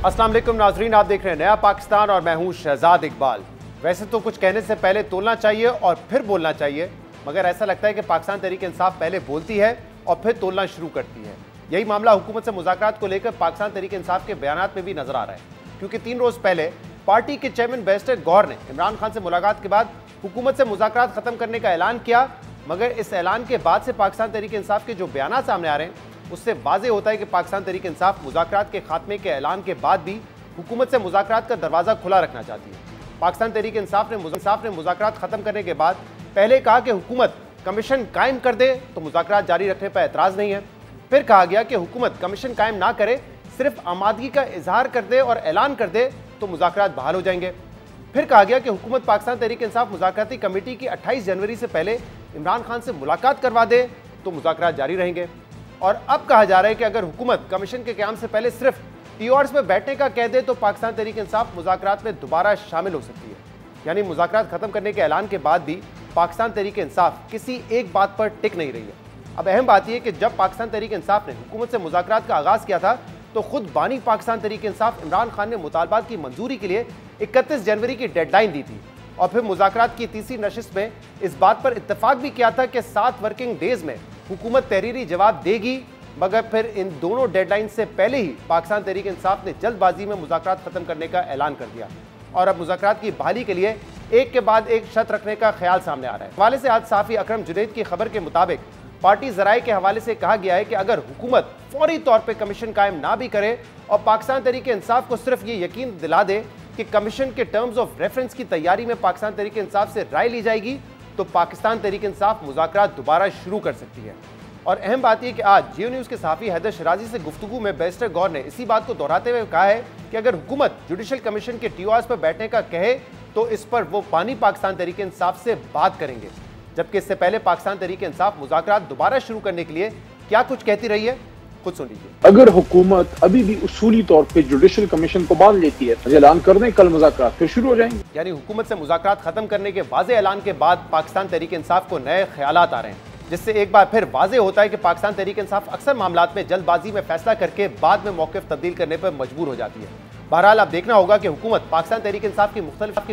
अस्सलाम वालेकुम नाजरीन, आप देख रहे हैं नया पाकिस्तान और मैं हूं शहजाद इकबाल। वैसे तो कुछ कहने से पहले तोलना चाहिए और फिर बोलना चाहिए, मगर ऐसा लगता है कि पाकिस्तान तहरीक इंसाफ पहले बोलती है और फिर तोलना शुरू करती है। यही मामला हुकूमत से मुज़ाकरात को लेकर पाकिस्तान तहरीक इंसाफ के बयानात में भी नजर आ रहा है, क्योंकि 3 रोज पहले पार्टी के चेयरमैन बैरिस्टर गौहर ने इमरान खान से मुलाकात के बाद हुकूमत से मुज़ाकरात खत्म करने का ऐलान किया। मगर इस ऐलान के बाद से पाकिस्तान तहरीक इंसाफ के जो बयानात सामने आ रहे हैं उससे वाज़ेह होता है कि पाकिस्तान तहरीक इंसाफ मुज़ाकरात के खात्मे के ऐलान के बाद भी हुकूमत से मुज़ाकरात का दरवाज़ा खुला रखना चाहती है। पाकिस्तान तहरीक इंसाफ ने मुज़ाकरात खत्म करने के बाद पहले कहा कि हुकूमत कमीशन कायम कर दे तो मुज़ाकरात जारी रखने पर एतराज़ नहीं है। फिर कहा गया कि हुकूमत कमीशन कायम ना करे, सिर्फ आमादगी का इजहार कर दे और ऐलान कर दे तो मुज़ाकरात बहाल हो जाएंगे। फिर कहा गया कि हुकूमत पाकिस्तान तहरीक इंसाफ मुज़ाकराती कमेटी की 28 जनवरी से पहले इमरान खान से मुलाकात करवा दे तो मुज़ाकरात जारी रहेंगे। और अब कहा जा रहा है कि अगर हुकूमत कमीशन के क़याम से पहले सिर्फ टीओआर्स में बैठने का कह दे तो पाकिस्तान तहरीक इंसाफ मुज़ाकरात में दोबारा शामिल हो सकती है। यानी मुज़ाकरात खत्म करने के ऐलान के बाद भी पाकिस्तान तहरीक इंसाफ किसी एक बात पर टिक नहीं रही है। अब अहम बात यह कि जब पाकिस्तान तहरीक इंसाफ ने हुकूमत से मुज़ाकरात का आगाज़ किया था तो खुद बानी पाकिस्तान तहरीक इंसाफ इमरान खान ने मुतालबात की मंजूरी के लिए 31 जनवरी की डेडलाइन दी थी और फिर मुज़ाकरात की तीसरी नशिस्त में इस बात पर इत्तेफाक भी किया था कि 7 वर्किंग डेज में हुकूमत तहरीरी जवाब देगी। मगर फिर इन दोनों डेडलाइन से पहले ही पाकिस्तान तहरीक इंसाफ ने जल्दबाजी में मुज़ाकरात खत्म करने का ऐलान कर दिया और अब मुज़ाकरात की बहाली के लिए एक के बाद एक शर्त रखने का ख्याल सामने आ रहा है। हवाले से आज सहाफ़ी अकरम जुनैद की खबर के मुताबिक पार्टी ज़राए के हवाले से कहा गया है कि अगर हुकूमत फौरी तौर पर कमीशन कायम ना भी करे और पाकिस्तान तहरीक इंसाफ को सिर्फ ये यकीन दिला दे कि कमीशन के टर्म्स ऑफ रेफरेंस की तैयारी में पाकिस्तान तहरीक इंसाफ से राय ली जाएगी तो पाकिस्तान तहरीक इंसाफ मुज़ाकरात दोबारा शुरू कर सकती है। और अहम बात यह कि आज जियो न्यूज़ के सहाफ़ी हैदर शराजी से गुफ्तगू में बैरिस्टर गौहर ने इसी बात को दोहराते हुए कहा है कि अगर हुकूमत जुडिशल कमीशन के टीओआर्स पर बैठने का कहे तो इस पर वो बानी पाकिस्तान तहरीक इंसाफ से बात करेंगे। जबकि इससे पहले पाकिस्तान तहरीक इंसाफ मुज़ाकरात दोबारा शुरू करने के लिए क्या कुछ कहती रही है, खुद सुन लीजिए। अगर हुकूमत अभी भी उसूली तौर पे जुडिशल कमीशन को बांध लेती है तो ऐलान कर दें, कल मुज़ाकरात फिर शुरू हो जाएंगे। यानी हुकूमत से मुज़ाकरात खत्म करने के वाज़ेह ऐलान के बाद पाकिस्तान तहरीक इंसाफ को नए ख्यालात आ रहे हैं, जिससे एक बार फिर वाज़ेह होता है कि पाकिस्तान तहरीक इंसाफ अक्सर मामलात में जल्दबाजी में फैसला करके बाद में मौक़िफ़ तब्दील करने पर मजबूर हो जाती है। बहरहाल अब देखना होगा कि हुकूमत पाकिस्तान तहरीक इंसाफ की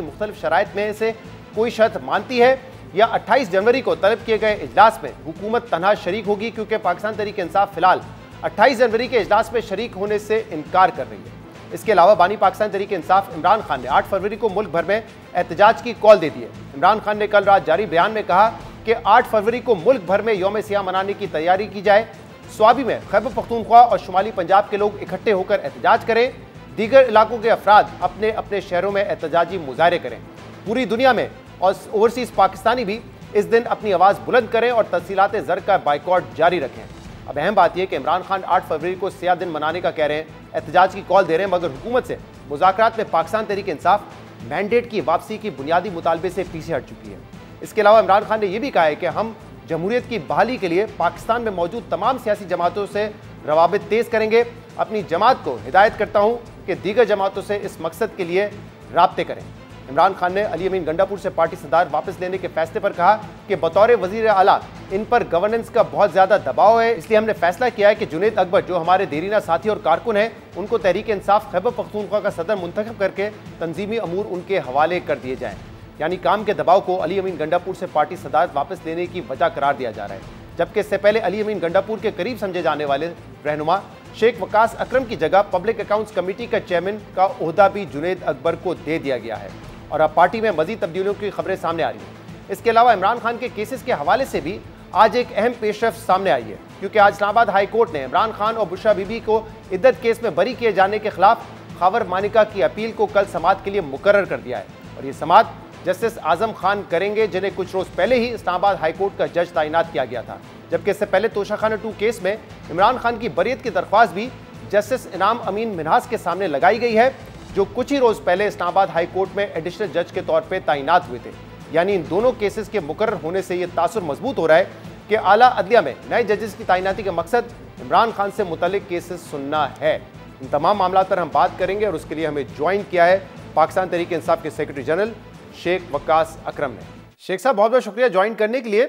मुख्तलिफ शराइत में से कोई शर्त मानती है या 28 जनवरी को तलब किए गए इजलास में हुकूमत तनहा शरीक होगी, क्योंकि पाकिस्तान तहरीक इंसाफ फिलहाल 28 जनवरी के इजलास में शरीक होने से इनकार कर रही है। इसके अलावा बानी पाकिस्तान तहरीक इंसाफ इमरान खान ने 8 फरवरी को मुल्क भर में एहतजाज की कॉल दे दी है। इमरान खान ने कल रात जारी बयान में कहा कि 8 फरवरी को मुल्क भर में यौम सियाह मनाने की तैयारी की जाए। स्वाबी में खैबर पख्तूनख्वा और शुमाली पंजाब के लोग इकट्ठे होकर एहतजाज करें। दीगर इलाकों के अफराद अपने अपने शहरों में एहतजाजी मुजाहरे करें। पूरी दुनिया में और ओवरसीज़ पाकिस्तानी भी इस दिन अपनी आवाज़ बुलंद करें और तफसीलात ज़र का बाइकॉट जारी रखें। अब अहम बात यह कि इमरान खान 8 फरवरी को सियाह दिन मनाने का कह रहे हैं, एहतजाज की कॉल दे रहे हैं, मगर हुकूमत से मुज़ाकरात में पाकिस्तान तहरीक इंसाफ मैंडेट की वापसी की बुनियादी मुतालबे से पीछे हट चुकी है। इसके अलावा इमरान खान ने यह भी कहा है कि हम जमहूरियत की बहाली के लिए पाकिस्तान में मौजूद तमाम सियासी जमातों से रवाबित तेज़ करेंगे। अपनी जमात को हिदायत करता हूँ कि दीगर जमातों से इस मकसद के लिए राब्ते करें। इमरान खान ने अली अमीन गंडापुर से पार्टी सदार वापस लेने के फैसले पर कहा कि बतौर वज़ीर आला इन पर गवर्नेंस का बहुत ज़्यादा दबाव है, इसलिए हमने फैसला किया है कि जुनैद अकबर जो हमारे देरीना साथी और कारकुन हैं उनको तहरीक इंसाफ खैबर पख्तूनख्वा का सदर मुंतखब करके तंजीमी अमूर उनके हवाले कर दिए जाएँ। यानी काम के दबाव को अली अमीन गंडापुर से पार्टी सदारत वापस लेने की वजह करार दिया जा रहा है। जबकि इससे पहले अली अमीन गंडापुर के करीब समझे जाने वाले रहनुमा शेख वकास अकरम की जगह पब्लिक अकाउंट्स कमेटी का चेयरमैन का ओहदा भी जुनैद अकबर को दे दिया गया है और अब पार्टी में मजीद तब्दीलियों की खबरें सामने आ रही हैं। इसके अलावा इमरान खान के केसेस के हवाले से भी आज एक अहम पेशरफ सामने आई है, क्योंकि आज इस्लामाबाद हाई कोर्ट ने इमरान खान और बुशरा बीबी को इद्दत केस में बरी किए जाने के खिलाफ खावर मानिका की अपील को कल समाअत के लिए मुकर्रर कर दिया है और ये समाअत जस्टिस आजम खान करेंगे, जिन्हें कुछ रोज पहले ही इस्लामाबाद हाई कोर्ट का जज तैनात किया गया था। जबकि इससे पहले तोशाखाना 2 केस में इमरान खान की बरियत की दरख्वास्त भी जस्टिस इनाम अमीन मिन्हास के सामने लगाई गई है, जो कुछ ही रोज पहले इस्लामाबाद हाई कोर्ट में एडिशनल जज के तौर पर तैनात हुए थे। यानी इन दोनों केसेस के मुकर्रर होने से यह तासुर मजबूत हो रहा है कि आला अदलिया में नए जजेस की तैनाती का मकसद इमरान खान से मुतल्लिक केसेस सुनना है। इन तमाम मामलों पर हम बात करेंगे और उसके लिए हमें ज्वाइन किया है पाकिस्तान तहरीक इंसाफ के सेक्रेटरी जनरल शेख वकास अकरम ने। शेख साहब बहुत बहुत शुक्रिया ज्वाइन करने के लिए।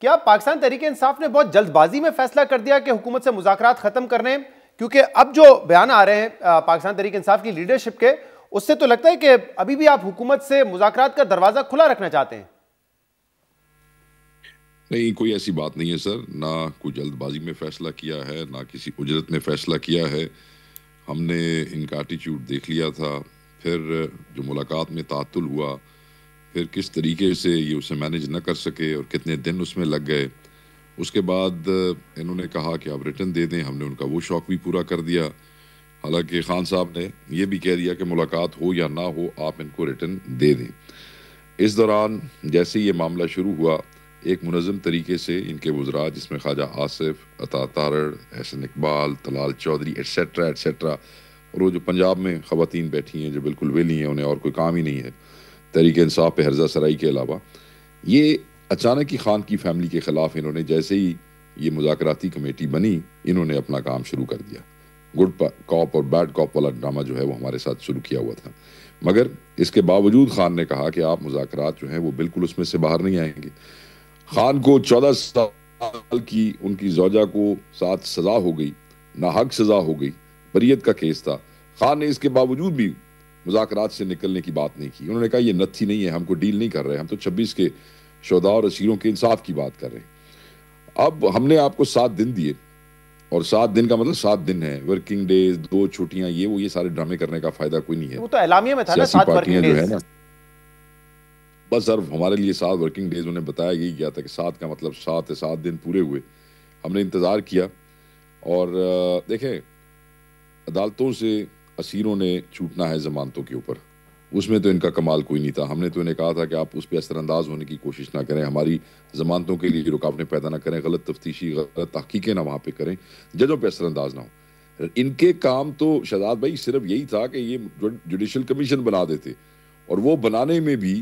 क्या पाकिस्तान तहरीक इंसाफ ने बहुत जल्दबाजी में फैसला कर दिया कि हुकूमत से मुज़ाकरात खत्म करने, क्योंकि अब जो बयान आ रहे हैं पाकिस्तान तहरीक इंसाफ की लीडरशिप के, उससे तो लगता है कि अभी भी आप हुकूमत से मुज़ाकरात का दरवाजा खुला रखना चाहते हैं। नहीं, कोई ऐसी बात नहीं है सर, ना कोई जल्दबाजी में फैसला किया है, ना किसी उजरत में फैसला किया है। हमने इनका एटीट्यूड देख लिया था, फिर जो मुलाकात में तातुल हुआ, फिर किस तरीके से ये उसे मैनेज न कर सके और कितने दिन उसमें लग गए। उसके बाद इन्होंने कहा कि आप रिटर्न दे दें, हमने उनका वो शौक़ भी पूरा कर दिया। हालांकि खान साहब ने ये भी कह दिया कि मुलाकात हो या ना हो, आप इनको रिटर्न दे दें। इस दौरान जैसे ये मामला शुरू हुआ, एक मुनज़्ज़म तरीके से इनके वज़रा, जिसमें ख्वाजा आसिफ, अता तारड़, एहसन इकबाल, तलाल चौधरी एट्सेट्रा एट्सेट्रा, और वो जो पंजाब में ख़वातीन बैठी हैं जो बिल्कुल वेली हैं, उन्हें और कोई काम ही नहीं है तहरीक इंसाफ पे हर्जा सराई के अलावा, ये अचानक ही खान की फैमिली के ख़िलाफ़ इन्होंने जैसे ही ये मुज़ाकराती कमेटी बनी, इन्होंने अपना काम शुरू कर दिया। गुड कॉप और बैड कॉप वाला ड्रामा जो है वो हमारे साथ शुरू किया हुआ था। मगर इसके बावजूद खान ने कहा कि आप मुज़ाकरात जो हैं वो बिल्कुल उसमें से बाहर नहीं आएंगे। खान को 14 साल की उनकी ज़ौजा को 7 सज़ा हो गई, नाहक सज़ा हो गई, बरियत का केस था। खान ने इसके बावजूद भी मुज़ाकरात से निकलने की बात नहीं की। उन्होंने कहा ये नत्थी नहीं है, हमको डील नहीं कर रहे, हम तो 26 के शुहदा और असीरों के इंसाफ की बात कर रहे हैं। अब हमने आपको 7 दिन दिए, और 7 दिन का मतलब 7 दिन है, वर्किंग डेज, 2 छुट्टियां, ये सारे ड्रामे करने का फायदा कोई नहीं है। वो तो एलामिया में था ना, 7 पार्टियां जो है ना, बस सर हमारे लिए 7 वर्किंग डेज उन्हें बताया यही गया था कि 7 का मतलब 7 है, 7 दिन पूरे हुए। हमने इंतज़ार किया और देखें, अदालतों से असीरों ने छूटना है ज़मानतों के ऊपर, उसमें तो इनका कमाल कोई नहीं था। हमने तो इन्हें कहा था कि आप उस पर असरअंदाज होने की कोशिश ना करें, हमारी ज़मानतों के लिए रुकावटें पैदा ना करें, गलत तफ्तीशी गलत तहकीकें ना वहाँ पे करें, जजों पे असरअंदाज ना हो। इनके काम तो शहजाद भाई सिर्फ यही था कि ये जुडिशल कमीशन बना देते, और वो बनाने में भी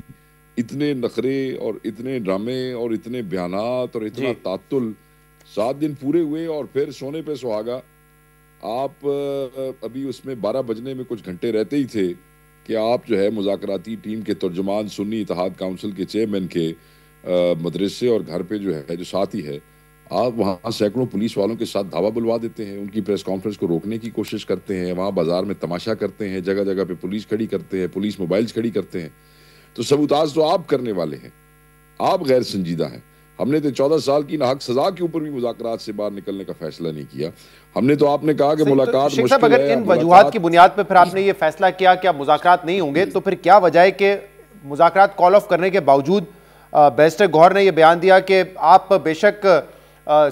इतने नखरे और इतने ड्रामे और इतने बयानात और इतना तातुल। 7 दिन पूरे हुए और फिर सोने पे सुहागा। आप अभी उसमें 12 बजने में कुछ घंटे रहते ही थे कि आप जो है मुज़ाकराती टीम के तर्जुमान, सुन्नी इत्तेहाद काउंसिल के चेयरमैन के मदरसे और घर पे जो है जो साथी है, आप वहाँ सैकड़ों पुलिस वालों के साथ धावा बुलवा देते हैं, उनकी प्रेस कॉन्फ्रेंस को रोकने की कोशिश करते हैं, वहाँ बाजार में तमाशा करते हैं, जगह जगह पे पुलिस खड़ी करते हैं, पुलिस मोबाइल्स खड़ी करते हैं। तो सबूताज तो आप करने वाले हैं, आप गैर संजीदा हैं। हमने तो 14 साल की नाहक सजा के ऊपर भी मुज़ाकरात से बाहर निकलने का फैसला नहीं किया। हमने तो आपने कहा कि मुलाकात मुश्किल है। अगर इन वजूहात की बुनियाद पर फिर आपने ये फैसला किया कि अब मुज़ाकरात नहीं होंगे, तो फिर क्या वजह है कि मुज़ाकरात कॉल ऑफ करने के बावजूद बैरिस्टर गौहर ने यह बयान दिया कि आप बेशक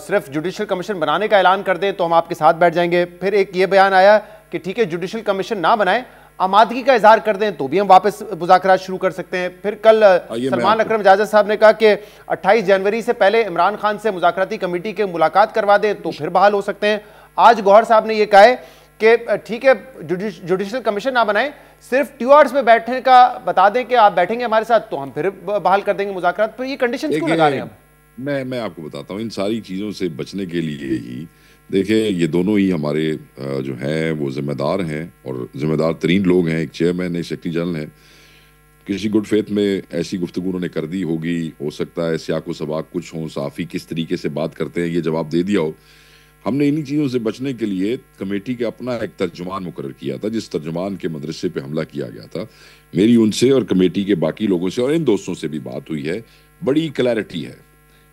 सिर्फ जुडिशल कमीशन बनाने का ऐलान कर दें तो हम आपके साथ बैठ जाएंगे। फिर एक ये बयान आया कि ठीक है, जुडिशल कमीशन ना बनाए, आमादगी का इजहार कर दें तो भी हम वापस मुज़ाकरात शुरू कर सकते हैं। फिर कल सलमान अकरम जाजा साहब ने कहा कि 28 जनवरी से पहले इमरान खान से मुज़ाकराती कमेटी के मुलाकात करवा दें तो फिर बहाल हो सकते हैं। आज गौहर साहब ने यह कहा है कि ठीक है, जुडिशल कमीशन ना बनाएं, सिर्फ 2 आवर्स में बैठने का बता दें कि आप बैठेंगे हमारे साथ तो हम फिर बहाल कर देंगे मुज़ाकरात। पर ये कंडीशन क्यों लगा रहे हैं? मैं आपको बताता हूँ, इन सारी चीज़ों से बचने के लिए ही देखिए, ये दोनों ही हमारे जो हैं वो जिम्मेदार हैं और जिम्मेदार तरीन लोग हैं। एक चेयरमैन है, सेक्रेटरी जनरल है। किसी गुड फेथ में ऐसी गुफ्तगू उन्होंने कर दी होगी, हो सकता है सियाको सबाक कुछ हो, साफ़ी किस तरीके से बात करते हैं ये जवाब दे दिया हो। हमने इन्हीं चीज़ों से बचने के लिए कमेटी के अपना एक तर्जुमान मुकर्रर किया था, जिस तर्जुमान के मदरसे पे हमला किया गया था। मेरी उनसे और कमेटी के बाकी लोगों से और इन दोस्तों से भी बात हुई है, बड़ी क्लैरिटी है,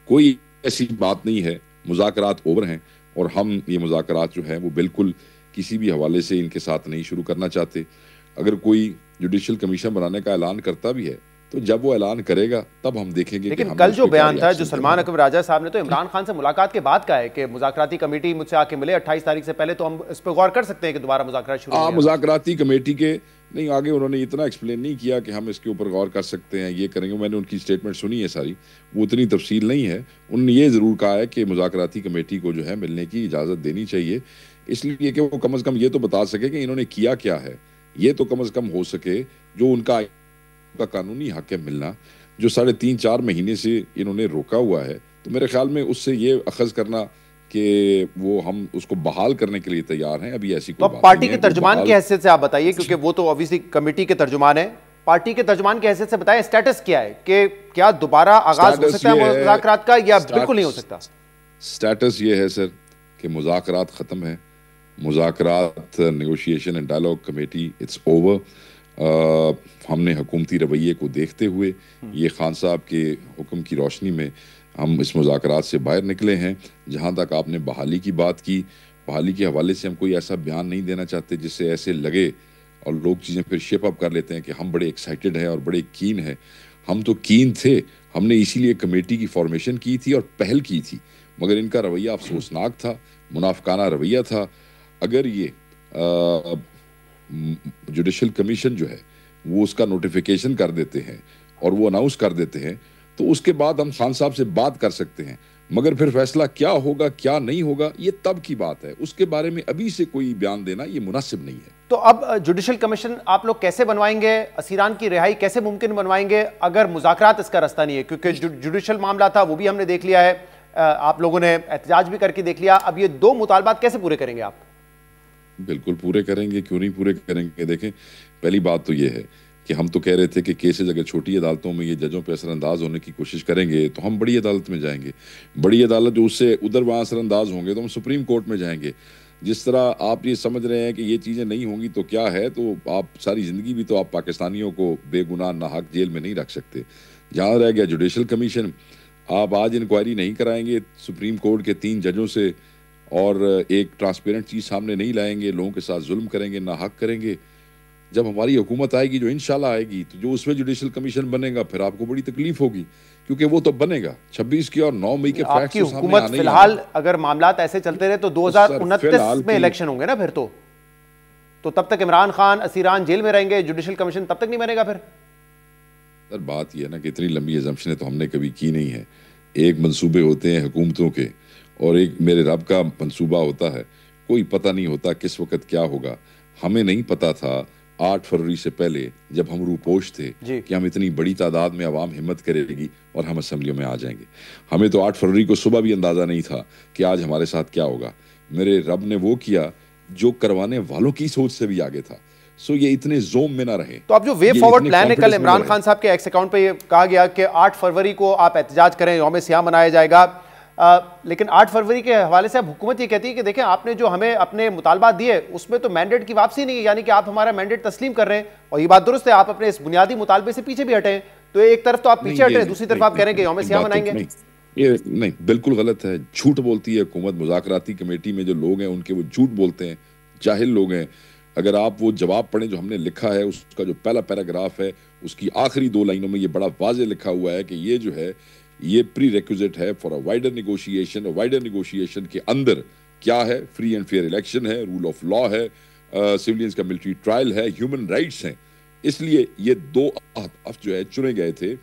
कोई ऐसी बात नहीं है, मुज़ाकरात ओवर हैं और हम ये मुज़ाकरात जो है वो बिल्कुल किसी भी हवाले से इनके साथ नहीं शुरू करना चाहते। अगर कोई जुडिशल कमीशन बनाने का ऐलान करता भी है तो जब वो ऐलान करेगा तब हम देखेंगे। लेकिन कल जो बयान था जो सलमान अकबर राजा साहब ने तो इमरान खान से मुलाकात के बाद कहा है कि मुज़ाकराती कमेटी मुझसे आके मिले 28 तारीख से पहले तो हम इस पर गौर कर सकते हैं कि दोबारा मुज़ाकरात शुरू हो। मुज़ाकराती कमेटी के नहीं, आगे उन्होंने इतना एक्सप्लेन नहीं किया कि हम इसके ऊपर गौर कर सकते हैं, ये करेंगे। मैंने उनकी स्टेटमेंट सुनी है सारी, वो उतनी तफसील नहीं है। उन्होंने ये ज़रूर कहा है कि मुज़ाकराती कमेटी को जो है मिलने की इजाज़त देनी चाहिए, इसलिए कि वो कम अज़ कम ये तो बता सके कि इन्होंने किया क्या है। ये तो कम अज़ कम हो सके जो उनका कानूनी हक है मिलना, जो 3.5-4 महीने से इन्होंने रोका हुआ है। तो मेरे ख्याल में उससे ये अखज़ करना कि वो हम उसको बहाल करने के लिए तैयार हैं, अभी ऐसी कोई बात नहीं है। पार्टी के तर्जुमान की हैसियत से आप बताइए, क्योंकि वो तो ऑब्वियसली कमेटी के तर्जुमान है। पार्टी के तर्जुमान की हैसियत से बताएं, स्टेटस क्या है कि क्या दोबारा आगाज हो सकता है मुज़ाकरात का या बिल्कुल नहीं हो सकता? स्टेटस ये है सर कि मुज़ाकरात ख़त्म है, मुज़ाकरात, negotiation and dialogue committee, it's over. हमने हुकूमती रवैये को देखते हुए ये खान साहब के हुक्म की रोशनी में हम इस मुज़ाकरात से बाहर निकले हैं। जहाँ तक आपने बहाली की बात की, बहाली के हवाले से हम कोई ऐसा बयान नहीं देना चाहते जिससे ऐसे लगे और लोग चीज़ें फिर शेप अप कर लेते हैं कि हम बड़े एक्साइटेड हैं और बड़े कीन हैं। हम तो कीन थे, हमने इसीलिए कमेटी की फॉर्मेशन की थी और पहल की थी, मगर इनका रवैया अफसोसनाक था, मुनाफकाना रवैया था। अगर ये जुडिशल कमीशन जो है वो उसका नोटिफिकेशन कर देते हैं और वो अनाउंस कर देते हैं तो उसके बाद हम खान साहब से बात कर सकते हैं, मगर फिर फैसला क्या होगा क्या नहीं होगा ये तब की बात है। उसके बारे में अभी से कोई बयान देना ये मुनासिब नहीं है। तो अब जुडिशल कमीशन आप लोग कैसे बनवाएंगे, असीरान की रिहाई कैसे मुमकिन बनवाएंगे अगर मुज़ाकरात इसका रास्ता नहीं है? क्योंकि जुडिशल मामला था वो भी हमने देख लिया है, आप लोगों ने एहतजाज भी करके देख लिया, अब ये दो मुतालबात कैसे पूरे करेंगे आप? बिल्कुल पूरे करेंगे, क्यों नहीं पूरे करेंगे। देखें, पहली बात तो ये है कि हम तो कह रहे थे कि केसेस अगर छोटी अदालतों में ये जजों पे असरअंदाज होने की कोशिश करेंगे तो हम बड़ी अदालत में जाएंगे, बड़ी अदालत जो उससे उधर वहाँ असरअंदाज होंगे तो हम सुप्रीम कोर्ट में जाएंगे। जिस तरह आप ये समझ रहे हैं कि ये चीज़ें नहीं होंगी तो क्या है, तो आप सारी ज़िंदगी भी तो आप पाकिस्तानियों को बेगुनाह नाहक जेल में नहीं रख सकते। जहाँ रह गया जुडिशल कमीशन, आप आज इंक्वायरी नहीं कराएंगे सुप्रीम कोर्ट के 3 जजों से और एक ट्रांसपेरेंट चीज़ सामने नहीं लाएंगे, लोगों के साथ जुल्म करेंगे, नाहक करेंगे। जब हमारी हुकूमत आएगी, जो इंशाल्लाह आएगी, तो जो उसमें जुडिशल कमीशन बनेगा फिर आपको बड़ी तकलीफ होगी, क्योंकि वो तो बनेगा 26 की और 9 मई के फैक्ट्स तो सामने आने ही फिलहाल अगर मामलात ऐसे चलते रहे तो 2029 में इलेक्शन होंगे ना, फिर तो तब तक इमरान खान असीरान जेल में रहेंगे, जुडिशल कमीशन तब तक नहीं बनेगा। फिर सर बात यह है ना कि इतनी लंबी एजम्पशनें तो हमने कभी की नहीं है। एक मंसूबे होते हैं हुकूमतों के और एक मेरे रब का मंसूबा होता है, कोई पता नहीं होता किस वक्त क्या होगा। हमें नहीं पता था 8 फरवरी से पहले जब हम रूपोश थे कि हम इतनी बड़ी तादाद में आवाम हिम्मत करेगी और हम असम्बलियों में आ जाएंगे। हमें तो 8 फरवरी को सुबह भी अंदाजा नहीं था कि आज हमारे साथ क्या होगा। मेरे रब ने वो किया जो करवाने वालों की सोच से भी आगे था। सो ये इतने जोम में ना रहे। तो अब जो वे फॉरवर्ड प्लान है, कल इमरान खान साहब के एक्स अकाउंट पे ये कहा गया कि 8 फरवरी को आप एहतजाज करें, यौम सियाह मनाया जाएगा, लेकिन 8 फरवरी के हवाले से अब हुकूमत ये कहती है कि देखें आपने जो हमें अपने मुतालबात दिए उसमें तो मैंडेट की वापसी नहीं है, यानी कि आप हमारा मैंडेट तस्लीम कर रहे हैं। और ये बात दुरुस्त है, आप अपने इस बुनियादी मुतालबे से पीछे भी हटे, तो एक तरफ तो आप पीछे हटे, दूसरी तरफ आप कह रहे हैं कि यौम सियाह मनाएंगे। ये नहीं, बिल्कुल गलत है, झूठ बोलती है हुकूमत। मुज़ाकराती कमेटी में जो लोग हैं उनके वो झूठ बोलते हैं, जाहिल लोग हैं। अगर आप वो जवाब पढ़ें जो हमने लिखा है, उसका जो पहला पैराग्राफ है उसकी आखिरी 2 लाइनों में ये बड़ा वाज़ेह लिखा हुआ है कि ये जो है ये प्री रिक्विजिट है for a wider negotiation. Wider negotiation के अंदर क्या है? फ्री एंड फेयर इलेक्शन है, रूल ऑफ लॉ है, सिविलियंस का मिलिट्री ट्रायल है, ह्यूमन राइट्स हैं। इसलिए ये 2 अहदाफ जो है चुने गए थे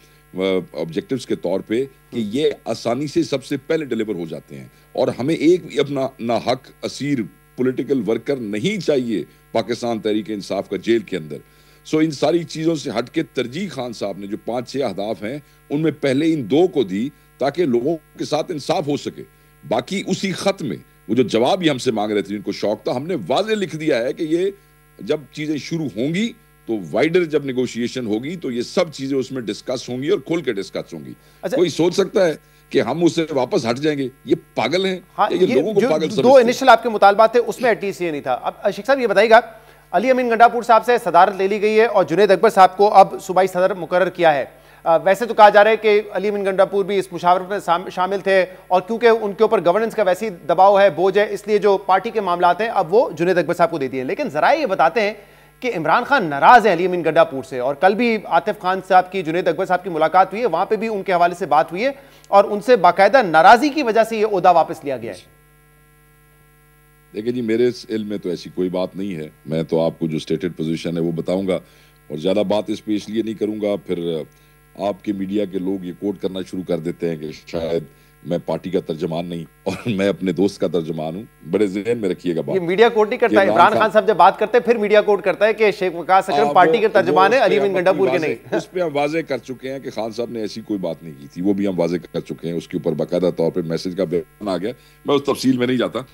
ऑब्जेक्टिव्स के तौर पे कि ये आसानी से सबसे पहले डिलीवर हो जाते हैं और हमें एक भी अपना नाहक असीर पॉलिटिकल वर्कर नहीं चाहिए पाकिस्तान तहरीक इंसाफ का जेल के अंदर। सो इन सारी चीज़ों से हट के तरजीह खान साहब ने जो 5-6 अहदाफ हैं उनमें पहले इन 2 को दी ताकि लोगों के साथ इंसाफ हो सके। बाकी उसी खत में वो जो जवाब ही हमसे मांग रहे थे जिनको शौक था, हमने वाज़ेह लिख दिया है कि ये जब चीज़ें शुरू होंगी तो वाइडर जब नेगोशिएशन होगी तो ये सब चीज़ें उसमें डिस्कस होंगी और खुल के डिस्कस होंगी। कोई सोच सकता है कि हम उससे वापस हट जाएंगे? ये पागल हैं। हाँ, ये लोगों को पागल समझते हैं। 2 इनिशियल आपके मुतालबात थे उसमें एटलीस्ट ये नहीं था। अब शेख साहब ये बताइएगा, अली अमीन गंडापुर साहब से सदारत ले ली गई है और जुनैद अकबर साहब को अब सूबाई सदर मुकर्रर किया है। वैसे तो कहा जा रहा है कि अली अमीन गंडापुर भी इस मुशावरत में शामिल थे और क्योंकि उनके ऊपर गवर्नेंस का वैसे ही दबाव है, बोझ है, इसलिए जो पार्टी के मामलात हैं अब वो जुनैद अकबर साहब को दे दिए। लेकिन जरा ये बताते हैं कि इमरान खान नाराज है अली अमीन गंडापुर से, और कल भी आतिफ खान साहब की जुनैद अकबर साहब की मुलाकात हुई है, वहां पे भी उनके हवाले से बात हुई है और उनसे बाकायदा नाराजगी की वजह से ये ओहदा वापस लिया गया है। देखिए जी, मेरे इल्म में तो ऐसी कोई बात नहीं है। मैं तो आपको जो स्टेटेड पोजीशन है वो बताऊंगा और ज़्यादा बात इस पे इसलिए नहीं करूंगा फिर आपके मीडिया के लोग ये कोट करना शुरू कर देते हैं कि शायद मैं पार्टी का तर्जमान नहीं और मैं अपने दोस्त का तर्जमान हूं। बड़े ज़हन में रखिएगा बात। ये मीडिया कोट नहीं करता है, इमरान खान साहब जब बात करते हैं फिर मीडिया कोट करता है कि शेख वकास अकरम पार्टी के तर्जमान है, अली अमीन गंडापुर के नहीं। उस पर हम वाजे कर चुके हैं कि खान साहब ने ऐसी कोई बात नहीं की थी, वो भी हम वाजे कर चुके हैं। उसके ऊपर बाकायदा तौर पर मैसेज का बयान आ गया, मैं उस तफसील में नहीं जाता।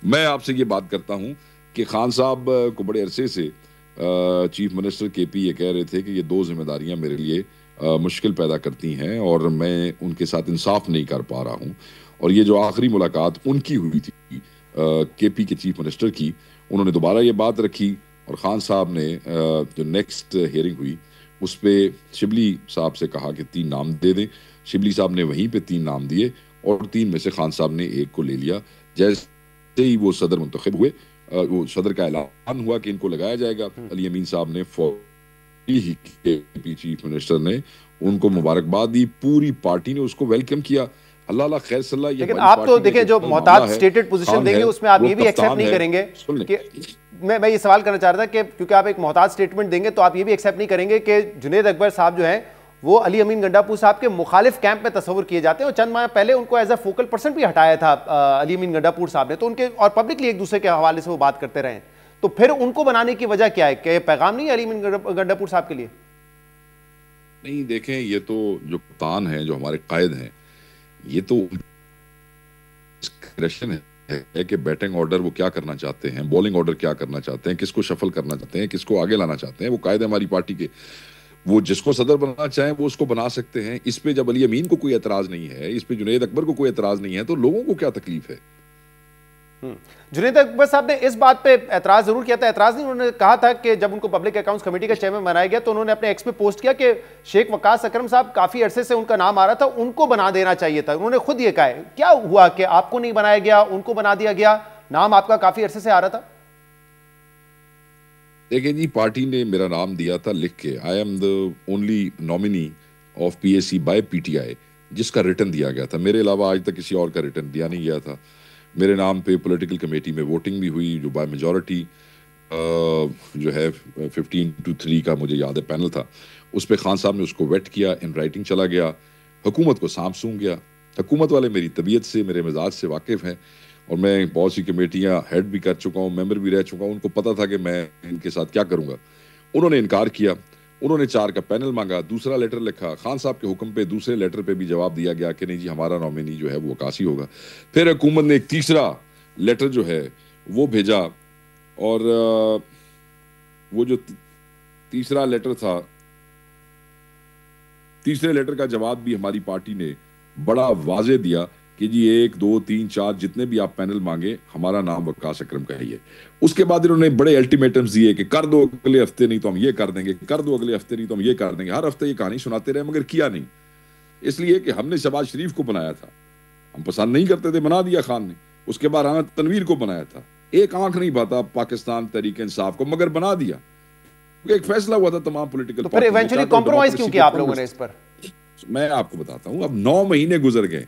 मैं आपसे ये बात करता हूँ कि खान साहब को बड़े अरसे से चीफ मिनिस्टर KP ये कह रहे थे कि ये 2 जिम्मेदारियां मेरे लिए मुश्किल पैदा करती हैं और मैं उनके साथ इंसाफ नहीं कर पा रहा हूँ। और ये जो आखिरी मुलाकात उनकी हुई थी केपी के चीफ मिनिस्टर की, उन्होंने दोबारा ये बात रखी और खान साहब ने जो नेक्स्ट हियरिंग हुई उस पर शिबली साहब से कहा कि 3 नाम दे दें। शिबली साहब ने वहीं पे 3 नाम दिए और 3 में से खान साहब ने एक को ले लिया। जैसे ही वो सदर मुंतखब हुए, वो सदर का ऐलान हुआ कि इनको लगाया जाएगा, अली अमीन साहब ने फौरी ही केपी चीफ मिनिस्टर ने उनको मुबारकबाद दी, पूरी पार्टी ने उसको वेलकम किया। अल्लाह खैर सल्ला। लेकिन आप तो देखिए जो मोहताज स्टेटेड पोजीशन देंगे उसमें आप ये भी एक्सेप्ट नहीं करेंगे कि मैं ये सवाल करना चाह रहा था कि क्योंकि आप एक मोहताज स्टेटमेंट देंगे तो आप ये भी एक्सेप्ट नहीं करेंगे कि जुनैद अकबर साहब जो हैं वो अली अमीन गंडापुर साहब के मुखालिफ कैंप में तस्वुर किए जाते हैं और चंद माह पहले उनको एज अ फोकल पर्सन भी हटाया था अली अमीन गंडापुर साहब ने, तो उनके और पब्लिकली एक दूसरे के हवाले से वो बात करते रहे। तो फिर उनको बनाने की वजह क्या है? कि पैगाम नहीं है अली अमीन गंडापुर साहब के लिए? नहीं, देखें, ये तो जो कप्तान हैं, जो हमारे कायद हैं, ये तो डिस्क्रेशन है कि बैटिंग ऑर्डर वो क्या करना चाहते हैं, बॉलिंग ऑर्डर क्या करना चाहते हैं, किसको शफल करना चाहते हैं, किसको आगे लाना चाहते हैं। वो कायदे हमारी पार्टी के, वो जिसको सदर बनाना चाहें वो उसको बना सकते हैं। इस पे जब अली अमीन को कोई एतराज नहीं है, इस पे जुनैद अकबर को कोई एतराज नहीं है, तो लोगों को क्या तकलीफ है? जुनैद अकबर साहब ने इस बात पे एतराज जरूर किया था। एतराज नहीं, उन्होंने कहा था कि जब उनको पब्लिक अकाउंट्स कमेटी का चेयरमैन बनाया गया तो उन्होंने अपने एक्स पे पोस्ट किया कि शेख वकास अकरम साहब काफी अरसे से उनका नाम आ रहा था, उनको बना देना चाहिए था। उन्होंने खुद ये कहा है। क्या हुआ कि आपको नहीं बनाया गया, उनको बना दिया गया? नाम आपका काफी अरसे से आ रहा था। देखिए जी, पार्टी ने मेरा नाम दिया था लिख के, I am the only nominee of PAC by PTI, जिसका रिटर्न दिया गया था। मेरे अलावा आज तक किसी और का रिटर्न दिया नहीं गया था। मेरे नाम पे पॉलिटिकल कमेटी में वोटिंग भी हुई, जो बाय मेजॉरिटी जो है 15-3 का मुझे याद है पैनल था, उस पर खान साहब ने उसको वेट किया, इन राइटिंग चला गया, हुकूमत को सांप सूंघ गया। हुकूमत वाले मेरी तबीयत से, मेरे मिजाज से वाकिफ़ हैं और मैं बहुत सी कमेटियां हेड भी कर चुका हूं, मेंबर भी रह चुका हूं। उनको पता था कि मैं इनके साथ क्या करूंगा। उन्होंने इनकार किया, उन्होंने 4 का पैनल मांगा, दूसरा लेटर लिखा, खान साहब के हुक्म पे दूसरे लेटर पे भी जवाब दिया गया कि नहीं जी, हमारा नॉमिनी जो है वो वकासी होगा। फिर हुकूमत ने एक तीसरा लेटर जो है वो भेजा और वो जो तीसरा लेटर था, तीसरे लेटर का जवाब भी हमारी पार्टी ने बड़ा वाजे दिया कि जी 1, 2, 3, 4 जितने भी आप पैनल मांगे, हमारा नाम वकास अकरम का ही है। उसके बाद इन्होंने बड़े अल्टीमेटम्स दिए कि कर दो अगले हफ्ते, नहीं तो हम ये कर देंगे, कर दो अगले हफ्ते, नहीं तो हम ये कर देंगे। हर हफ्ते ये कहानी सुनाते रहे मगर किया नहीं। इसलिए कि हमने शहबाज शरीफ को बनाया था, हम पसंद नहीं करते थे, बना दिया खान ने। उसके बाद राना तनवीर को बनाया था, एक आंख नहीं पाता पाकिस्तान तहरीक इंसाफ को, मगर बना दिया। एक फैसला हुआ था तमाम पॉलिटिकल, तो फिर इवेंचुअली कॉम्प्रोमाइज क्यों किया आप लोगों ने इस पर? मैं आपको बताता हूं। अब 9 महीने गुजर गए,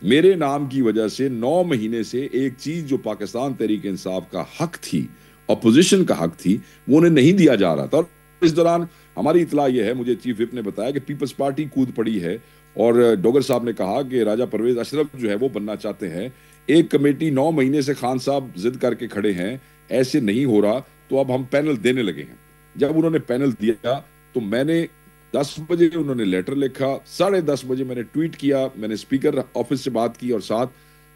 मेरे नाम की वजह से 9 महीने से एक चीज जो पाकिस्तान तहरीक इंसाफ का हक थी, अपोजिशन का हक थी, वो उन्हें नहीं दिया जा रहा था। और इस दौरान हमारी इतला यह है, मुझे चीफ विप ने बताया कि पीपल्स पार्टी कूद पड़ी है और डोगर साहब ने कहा कि राजा परवेज अशरफ जो है वो बनना चाहते हैं। एक कमेटी 9 महीने से खान साहब जिद करके खड़े हैं, ऐसे नहीं हो रहा, तो अब हम पैनल देने लगे हैं। जब उन्होंने पैनल दिया तो मैंने 10 बजे उन्होंने लेटर लिखा, 10:30 बजे मैंने ट्वीट किया, मैंने स्पीकर ऑफिस से बात की और साथ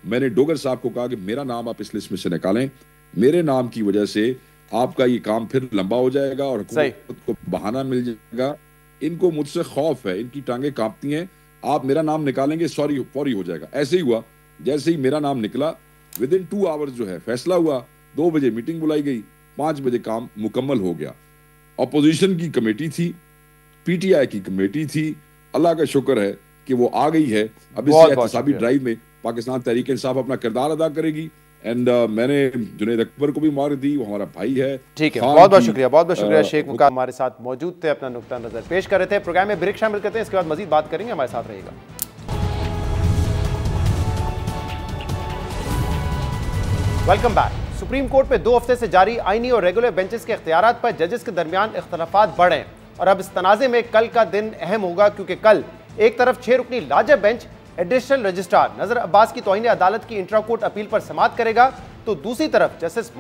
मैंने डोगर साहब को कहा कि मेरा नाम आप इस लिस्ट में से निकालें, मेरे नाम की वजह से आपका ये काम फिर लंबा हो जाएगा और हुकूमत को बहाना मिल जाएगा। इनको मुझसे खौफ है, इनकी टांगे कांपती हैं, आप मेरा नाम निकालेंगे फौरी हो जाएगा। ऐसे ही हुआ, जैसे ही मेरा नाम निकला विदिन 2 आवर्स जो है फैसला हुआ, 2 बजे मीटिंग बुलाई गई, 5 बजे काम मुकम्मल हो गया। अपोजिशन की कमेटी थी, पीटीआई की कमेटी थी, अल्लाह का शुक्र है कि वो आ गई है। अब इस एहतसाबी ड्राइव में पाकिस्तान तहरीक इंसाफ अपना किरदार अदा करेगी। एंड मैंने जुनैद अकबर को भी मुबारक दी, वो हमारा भाई है। ठीक है, बहुत बहुत शुक्रिया, बहुत बहुत शुक्रिया। शेख वकास हमारे साथ मौजूद थे, अपना नुक्ता नजर पेश कर रहे थे। प्रोग्राम में ब्रेक शामिल करते हैं, इसके बाद मजीद बात करेंगे, हमारे साथ रहेगा। Welcome back. सुप्रीम कोर्ट पे 2 हफ्ते से जारी आईनी और रेगुलर बेंचेस के इख्तियारात पर जजेस के दरमियान इख्तलाफात बढ़े और अब इस तनाज़े में कल का दिन अहम होगा, क्योंकि कल एक तरफ 6 रुकनी लाजब बेंच एडिशनल रजिस्ट्रार नजर अब्बास की तौहीन अदालत की इंट्रा कोर्ट अपील पर समाअत करेगा, तो दूसरी तरफ जस्टिस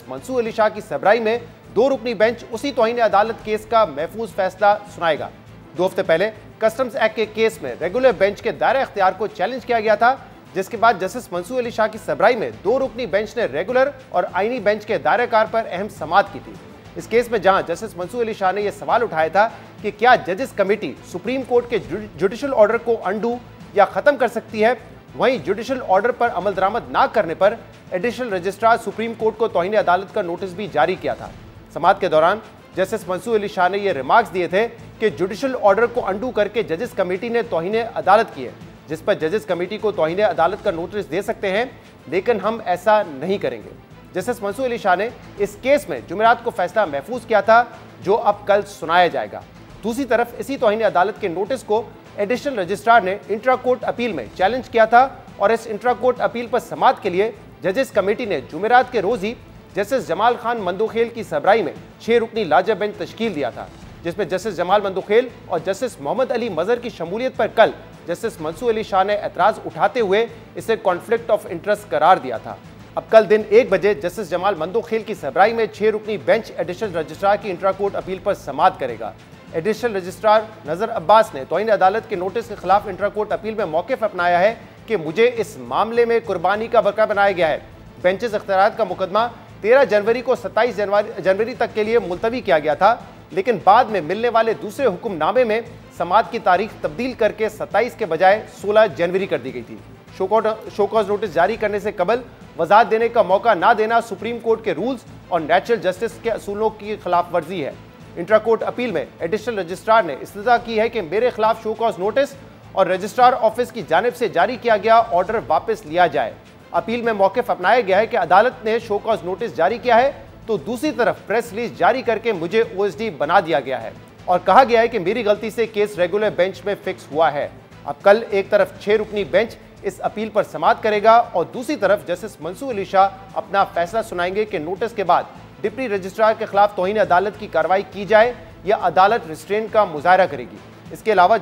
मंसूर अली शाह की सरबराही में 2 रुकनी बेंच उसी तौहीन अदालत केस का महफूज फैसला सुनाएगा। 2 हफ्ते पहले कस्टम्स एक्ट के केस में रेगुलर बेंच के दायरा इख्तियार को चैलेंज किया गया था, जिसके बाद जस्टिस मंसूर अली शाह की सरबराही में 2 रुकनी बेंच ने रेगुलर और आईनी बेंच के दायराकार पर अहम समाअत की थी। इस केस में जहां जस्टिस मंसूर अली शाह ने यह सवाल उठाया था कि क्या जजेस कमेटी सुप्रीम कोर्ट के जुडिशल ऑर्डर को अंडू या खत्म कर सकती है, वहीं जुडिशल ऑर्डर पर अमल दरामद न करने पर एडिशनल रजिस्ट्रार सुप्रीम कोर्ट को तौहीन अदालत का नोटिस भी जारी किया था। समाअत के दौरान जस्टिस मंसूर अली शाह ने यह रिमार्क्स दिए थे कि जुडिशल ऑर्डर को अंडू करके जजेस कमेटी ने तौहीन अदालत की है, जिस पर जजेस कमेटी को तौहीन अदालत का नोटिस दे सकते हैं, लेकिन हम ऐसा नहीं करेंगे। जस्टिस मंसूर अली शाह ने इस केस में जुमेरात को फैसला महफूज किया था, जो अब कल सुनाया जाएगा। दूसरी तरफ इसी तौहीन अदालत के नोटिस को एडिशनल रजिस्ट्रार ने इंट्रा कोर्ट अपील में चैलेंज किया था और इस इंट्रा कोर्ट अपील पर समाअत के लिए जजेस कमेटी ने जुमेरात के रोज ही जस्टिस जमाल खान मंदोखेल की सरबराही में 6 रुकनी लाजर बेंच तश्कील दिया था, जिसमें जस्टिस जमाल मंदोखेल और जस्टिस मोहम्मद अली मजहर की शमूलियत पर कल जस्टिस मंसूर अली शाह ने एतराज उठाते हुए इसे कॉन्फ्लिक्ट ऑफ इंटरेस्ट करार दिया था। अब कल दिन 1 बजे जस्टिस जमाल मंदोखेल की सरबराही में 6 रुकनी बेंच एडिशनल रजिस्ट्रार की इंट्रा कोर्ट अपील पर समाअत करेगा। एडिशनल रजिस्ट्रार नजर अब्बास ने तौहीन अदालत के नोटिस के खिलाफ इंट्रा कोर्ट अपील में मौक़िफ़ अपनाया है कि मुझे इस मामले में कुर्बानी का बरक़ा बनाया गया है। बेंचेस इख्तियारात का मुकदमा 13 जनवरी को 27 जनवरी तक के लिए मुलतवी किया गया था, लेकिन बाद में मिलने वाले दूसरे हुक्मनामे में समाअत की तारीख तब्दील करके 27 के बजाय 16 जनवरी कर दी गई थी। शोकॉज नोटिस जारी करने से कबल वजाहत देने का मौका ना देना सुप्रीम कोर्ट के रूल्स और नेचुरल जस्टिस के असूलों की खिलाफ वर्जी है। इंट्रा कोर्ट अपील में एडिशनल रजिस्ट्रार ने इस्तदा की है कि मेरे खिलाफ शोकॉज नोटिस और रजिस्ट्रार ऑफिस की जानिब से जारी किया गया ऑर्डर वापस लिया जाए। अपील में मौक़िफ़ अपनाया गया है कि अदालत ने शोकॉज नोटिस जारी किया है, तो दूसरी तरफ प्रेस रिलीज जारी करके मुझे ओएसडी बना दिया गया है और कहा गया है कि मेरी गलती से केस रेगुलर बेंच में फिक्स हुआ है। अब कल एक तरफ 6 रुकनी बेंच इस अपील पर समाअत करेगा और दूसरी तरफ जस्टिस मंसूर अली शाह अपना फैसला सुनाएंगे कि नोटिस के बाद डिप्टी रजिस्ट्रार के खिलाफ तौहीन अदालत की कार्रवाई की जाए या अदालत रिस्ट्रेंट का मुजाहरा करेगी। इसके अलावा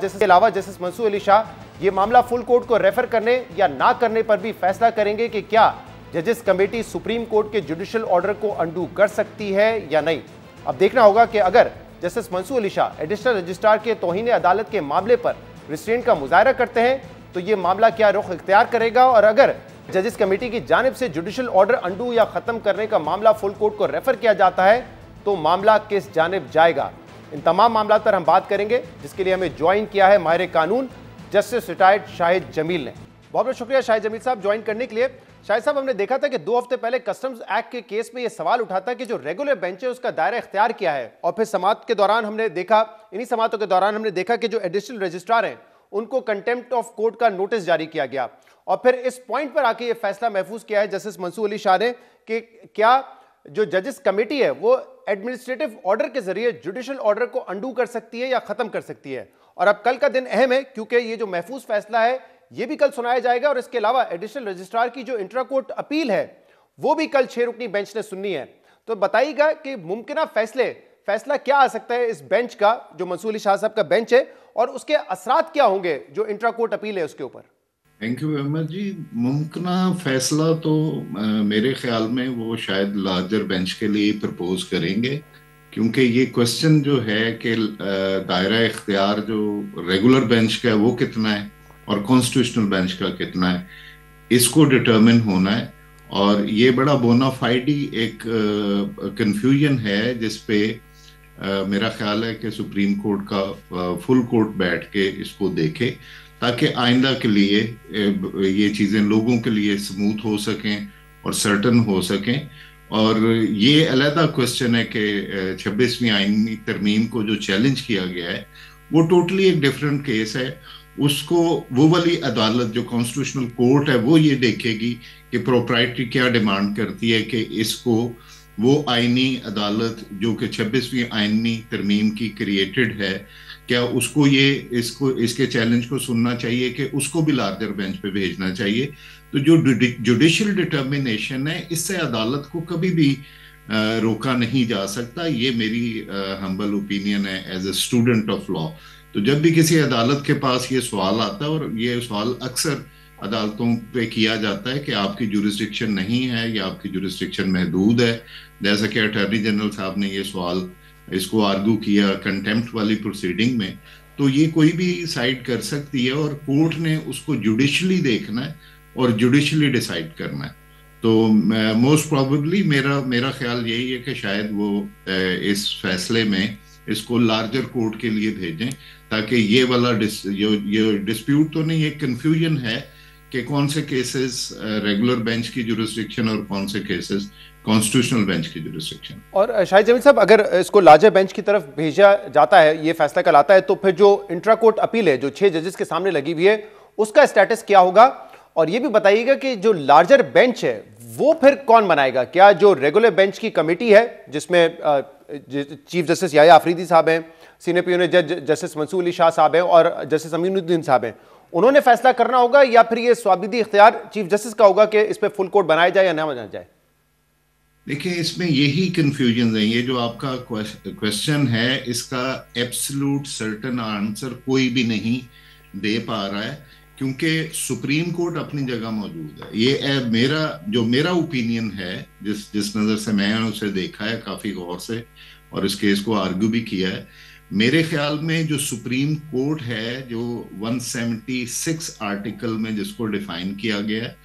जस्टिस मंसूर अली शाह ये मामला फुल कोर्ट को रेफर करने या ना करने पर भी फैसला करेंगे कि क्या जजेस कमेटी सुप्रीम कोर्ट के जुडिशल ऑर्डर को अंडू कर सकती है या नहीं। अब देखना होगा कि अगर justice Mansoor Ali Shah additional registrar के तौहीन अदालत के मामले पर रिस्ट्रेंट का मुजाहरा करते हैं तो ये मामला क्या रुख इख्तियार करेगा, और अगर जजेस कमेटी की जानिब से जुडिशल ऑर्डर अंडू या खत्म करने का मामला फुल कोर्ट को रेफर किया जाता है तो मामला किस जानिब जाएगा। इन तमाम मामलों पर हम बात करेंगे, जिसके लिए हमें ज्वाइन किया है माहिर कानून जस्टिस रिटायर्ड शाहिद जमील ने। बहुत बहुत शुक्रिया शाहिद जमील साहब ज्वाइन करने के लिए। शाहिद साहब, हमने देखा था कि 2 हफ्ते पहले कस्टम्स एक्ट के केस में यह सवाल उठा था कि जो रेगुलर बेंच है उसका दायरा इख्तियार किया है, और फिर समाअत के दौरान हमने देखा, इन्हीं समाअतों के दौरान हमने देखा कि जो एडिशनल रजिस्ट्रार हैं उनको कंटेम्प्ट ऑफ कोर्ट का नोटिस जारी किया गया, और फिर इस पॉइंट पर आके ये फैसला महफूज किया है जस्टिस मंसूर अली शाह ने कि क्या जो जजेस कमेटी है वो एडमिनिस्ट्रेटिव ऑर्डर के जरिए जुडिशल ऑर्डर को अंडू कर सकती है या खत्म कर सकती है। और अब कल का दिन अहम है क्योंकि ये जो महफूज फैसला है ये भी कल सुनाया जाएगा, और इसके अलावा एडिशनल रजिस्ट्रार की जो इंट्रा कोर्ट अपील है वो भी कल 6 रुकनी बेंच ने सुननी है। तो बताइएगा कि मुमकिन फैसला क्या आ सकता है इस बेंच का, जो मंसूर अली शाह साहब का बेंच है, और उसके असरात क्या होंगे जो इंट्रा कोर्ट अपील है उसके ऊपर। थैंक यू अहमद जी। मुमकिन फैसला तो मेरे ख्याल में वो शायद लार्जर बेंच के लिए प्रपोज करेंगे, क्योंकि ये क्वेश्चन जो है कि दायरा इख्तियार जो रेगुलर बेंच का है वो कितना है और कॉन्स्टिट्यूशनल बेंच का कितना है, इसको डिटरमिन होना है। और ये बड़ा बोनाफाइडी एक कंफ्यूजन है जिसपे मेरा ख्याल है कि सुप्रीम कोर्ट का फुल कोर्ट बैठ के इसको देखे, ताकि आइंदा के लिए ये चीज़ें लोगों के लिए स्मूथ हो सकें और सर्टन हो सकें। और ये अलहदा क्वेश्चन है कि 26वीं आईनी तरमीम को जो चैलेंज किया गया है वो टोटली एक डिफरेंट केस है। उसको वो वाली अदालत जो कॉन्स्टिट्यूशनल कोर्ट है वो ये देखेगी कि प्रोप्राइटरी क्या डिमांड करती है कि इसको वो आईनी अदालत जो कि 26वीं आईनी तरमीम की क्रिएटेड है, क्या उसको इसके चैलेंज को सुनना चाहिए कि उसको भी लार्जर बेंच पे भेजना चाहिए। तो जो जुडिशियल डिटर्मिनेशन है इससे अदालत को कभी भी रोका नहीं जा सकता। ये मेरी हम्बल ओपिनियन है as a student of law. तो जब भी किसी अदालत के पास ये सवाल आता है, और ये सवाल अक्सर अदालतों पे किया जाता है कि आपकी जुरिस्डिक्शन नहीं है या आपकी जुरिस्डिक्शन महदूद है, जैसा कि अटॉर्नी जनरल साहब ने ये सवाल इसको आर्गू किया कंटेम्प्ट वाली प्रोसीडिंग में, तो ये कोई भी साइड कर सकती है और कोर्ट ने उसको जुडिशली देखना है और जुडिशली डिसाइड करना है। तो मोस्ट प्रोबेबली मेरा ख्याल यही है कि शायद वो इस फैसले में इसको लार्जर कोर्ट के लिए भेजें, ताकि ये वाला ये डिस्प्यूट तो नहीं, ये कंफ्यूजन है कि कौन से केसेस रेगुलर बेंच की जुरिस्डिक्शन और कौन से केसेस कॉन्स्टिट्यूशनल बेंच की जुरिस्डिक्शन। और शाहिद जमील साहब, अगर इसको लार्जर बेंच की तरफ भेजा जाता है, ये फैसला कल आता है, तो फिर जो इंट्रा कोर्ट अपील है जो 6 जजेस के सामने लगी हुई है, उसका स्टेटस क्या होगा? और ये भी बताइएगा कि जो लार्जर बेंच है वो फिर कौन बनाएगा? क्या जो रेगुलर बेंच की कमेटी है जिसमें चीफ जस्टिस याह्या आफरीदी साहब हैं, सीनियर प्यून जज जस्टिस मंसूर अली शाह साहब हैं और जस्टिस अमीनुद्दीन साहब हैं, उन्होंने फैसला करना होगा, या फिर ये स्वाबिदी इख्तियार चीफ जस्टिस का होगा कि इस पर फुल कोर्ट बनाया जाए या ना बनाया जाए? देखिए, इसमें यही कंफ्यूजन है। ये जो आपका क्वेश्चन है, इसका एब्सोल्यूट सर्टेन आंसर कोई भी नहीं दे पा रहा है, क्योंकि सुप्रीम कोर्ट अपनी जगह मौजूद है। ये मेरा ओपिनियन है, जिस नज़र से मैं उसे देखा है काफ़ी गौर से और इस केस को आर्ग्यू भी किया है, मेरे ख्याल में जो सुप्रीम कोर्ट है, जो 176 आर्टिकल में जिसको डिफाइन किया गया है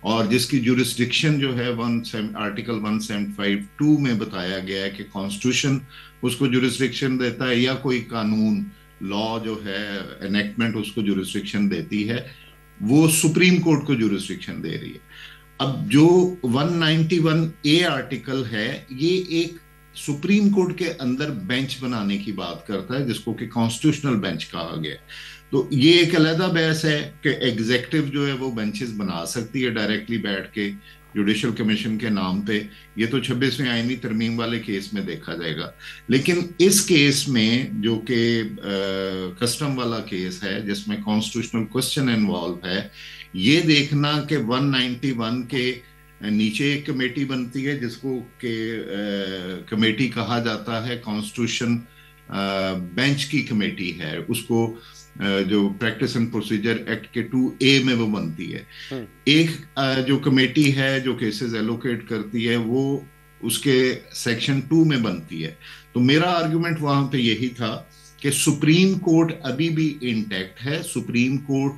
और जिसकी जुरिस्डिक्शन जो है आर्टिकल 175(2) में बताया गया है कि कॉन्स्टिट्यूशन उसको जुरिस्डिक्शन देता है या कोई कानून लॉ जो है एनेक्टमेंट उसको जुरिस्डिक्शन देती है, वो सुप्रीम कोर्ट को जुरिस्डिक्शन दे रही है। अब जो 191A आर्टिकल है, ये एक सुप्रीम कोर्ट के अंदर बेंच बनाने की बात करता है, जिसको कि कॉन्स्टिट्यूशनल बेंच कहा गया। तो ये एक अलग बहस है कि एग्जीक्यूटिव जो है वो बेंचेस बना सकती है डायरेक्टली बैठ के जुडिशल कमीशन के नाम पे। ये तो 26वें आईनी तरमीम वाले केस में देखा जाएगा, लेकिन इस केस में जो कि कस्टम वाला केस है जिसमें कॉन्स्टिट्यूशनल क्वेश्चन इन्वॉल्व है, ये देखना कि 191 के नीचे एक कमेटी बनती है जिसको के कमेटी कहा जाता है, कॉन्स्टिट्यूशन बेंच की कमेटी है, उसको जो प्रैक्टिस एंड प्रोसीजर एक्ट के 2A में वो बनती है। एक जो कमेटी है जो केसेस एलोकेट करती है, वो उसके सेक्शन 2 में बनती है। तो मेरा आर्गुमेंट वहां पे यही था कि सुप्रीम कोर्ट अभी भी इंटैक्ट है, सुप्रीम कोर्ट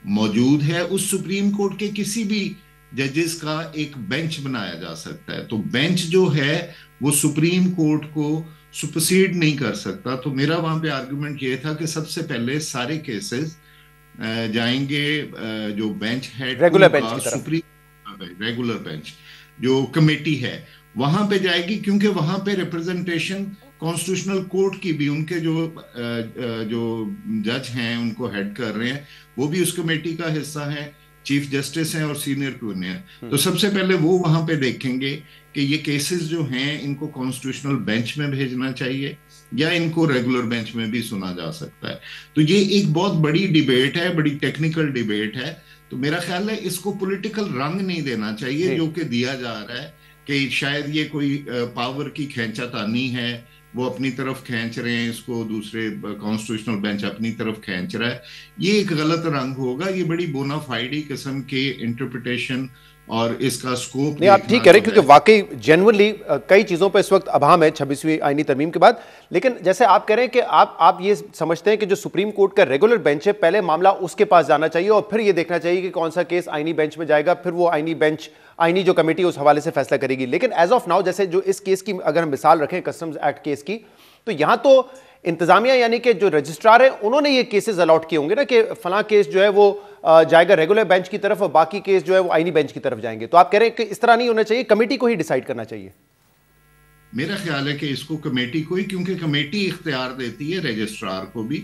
मौजूद है, उस सुप्रीम कोर्ट के किसी भी जजेस का एक बेंच बनाया जा सकता है। तो बेंच जो है वो सुप्रीम कोर्ट को सुपरसीड नहीं कर सकता। तो मेरा वहां पे आर्गुमेंट ये था कि सबसे पहले सारे केसेस जाएंगे जो बेंच है रेगुलर बेंच की तरफ, सुप्रीम रेगुलर बेंच जो कमेटी है वहां पे जाएगी, क्योंकि वहां पे रिप्रेजेंटेशन कॉन्स्टिट्यूशनल कोर्ट की भी, उनके जो जज हैं उनको हेड कर रहे हैं, वो भी उस कमेटी का हिस्सा है, चीफ जस्टिस हैं और सीनियर प्यून हैं। तो सबसे पहले वो वहां पे देखेंगे कि ये केसेस जो हैं इनको कॉन्स्टिट्यूशनल बेंच में भेजना चाहिए या इनको रेगुलर बेंच में भी सुना जा सकता है। तो ये एक बहुत बड़ी डिबेट है, बड़ी टेक्निकल डिबेट है। तो मेरा ख्याल है इसको पॉलिटिकल रंग नहीं देना चाहिए जो कि दिया जा रहा है कि शायद ये कोई पावर की खींचातानी है, वो अपनी तरफ खींच रहे हैं इसको, दूसरे कॉन्स्टिट्यूशनल बेंच अपनी तरफ खींच रहा है। ये एक गलत रंग होगा। ये बड़ी बोनाफाइडी किस्म के इंटरप्रिटेशन और इसका स्कोप नहीं, आप ठीक कह रहे हैं, क्योंकि वाकई जेन्युइनली कई चीज़ों पे इस वक्त अभाम है 26वीं आईनी तरमीम के बाद। लेकिन जैसे आप कह रहे हैं कि आप ये समझते हैं कि जो सुप्रीम कोर्ट का रेगुलर बेंच है, पहले मामला उसके पास जाना चाहिए और फिर ये देखना चाहिए कि कौन सा केस आईनी बेंच में जाएगा, फिर वो आईनी बेंच, आईनी जो कमेटी उस हवाले से फैसला करेगी। लेकिन एज ऑफ नाउ, जैसे जो इस केस की अगर हम मिसाल रखें कस्टम्स एक्ट केस की, तो यहाँ तो इंतजामिया यानी कि जो रजिस्ट्रार है उन्होंने ये केसेस अलॉट किए होंगे ना कि फलां केस जो है वो जाएगा रेगुलर बेंच की तरफ और बाकी केस जो है वो आईनी बेंच की तरफ जाएंगे। तो आप कह रहे हैं कि इस तरह नहीं होना चाहिए, कमेटी को ही डिसाइड करना चाहिए? मेरा ख्याल है कि इसको कमेटी को ही, क्योंकि कमेटी इख्तियार देती है रजिस्ट्रार को भी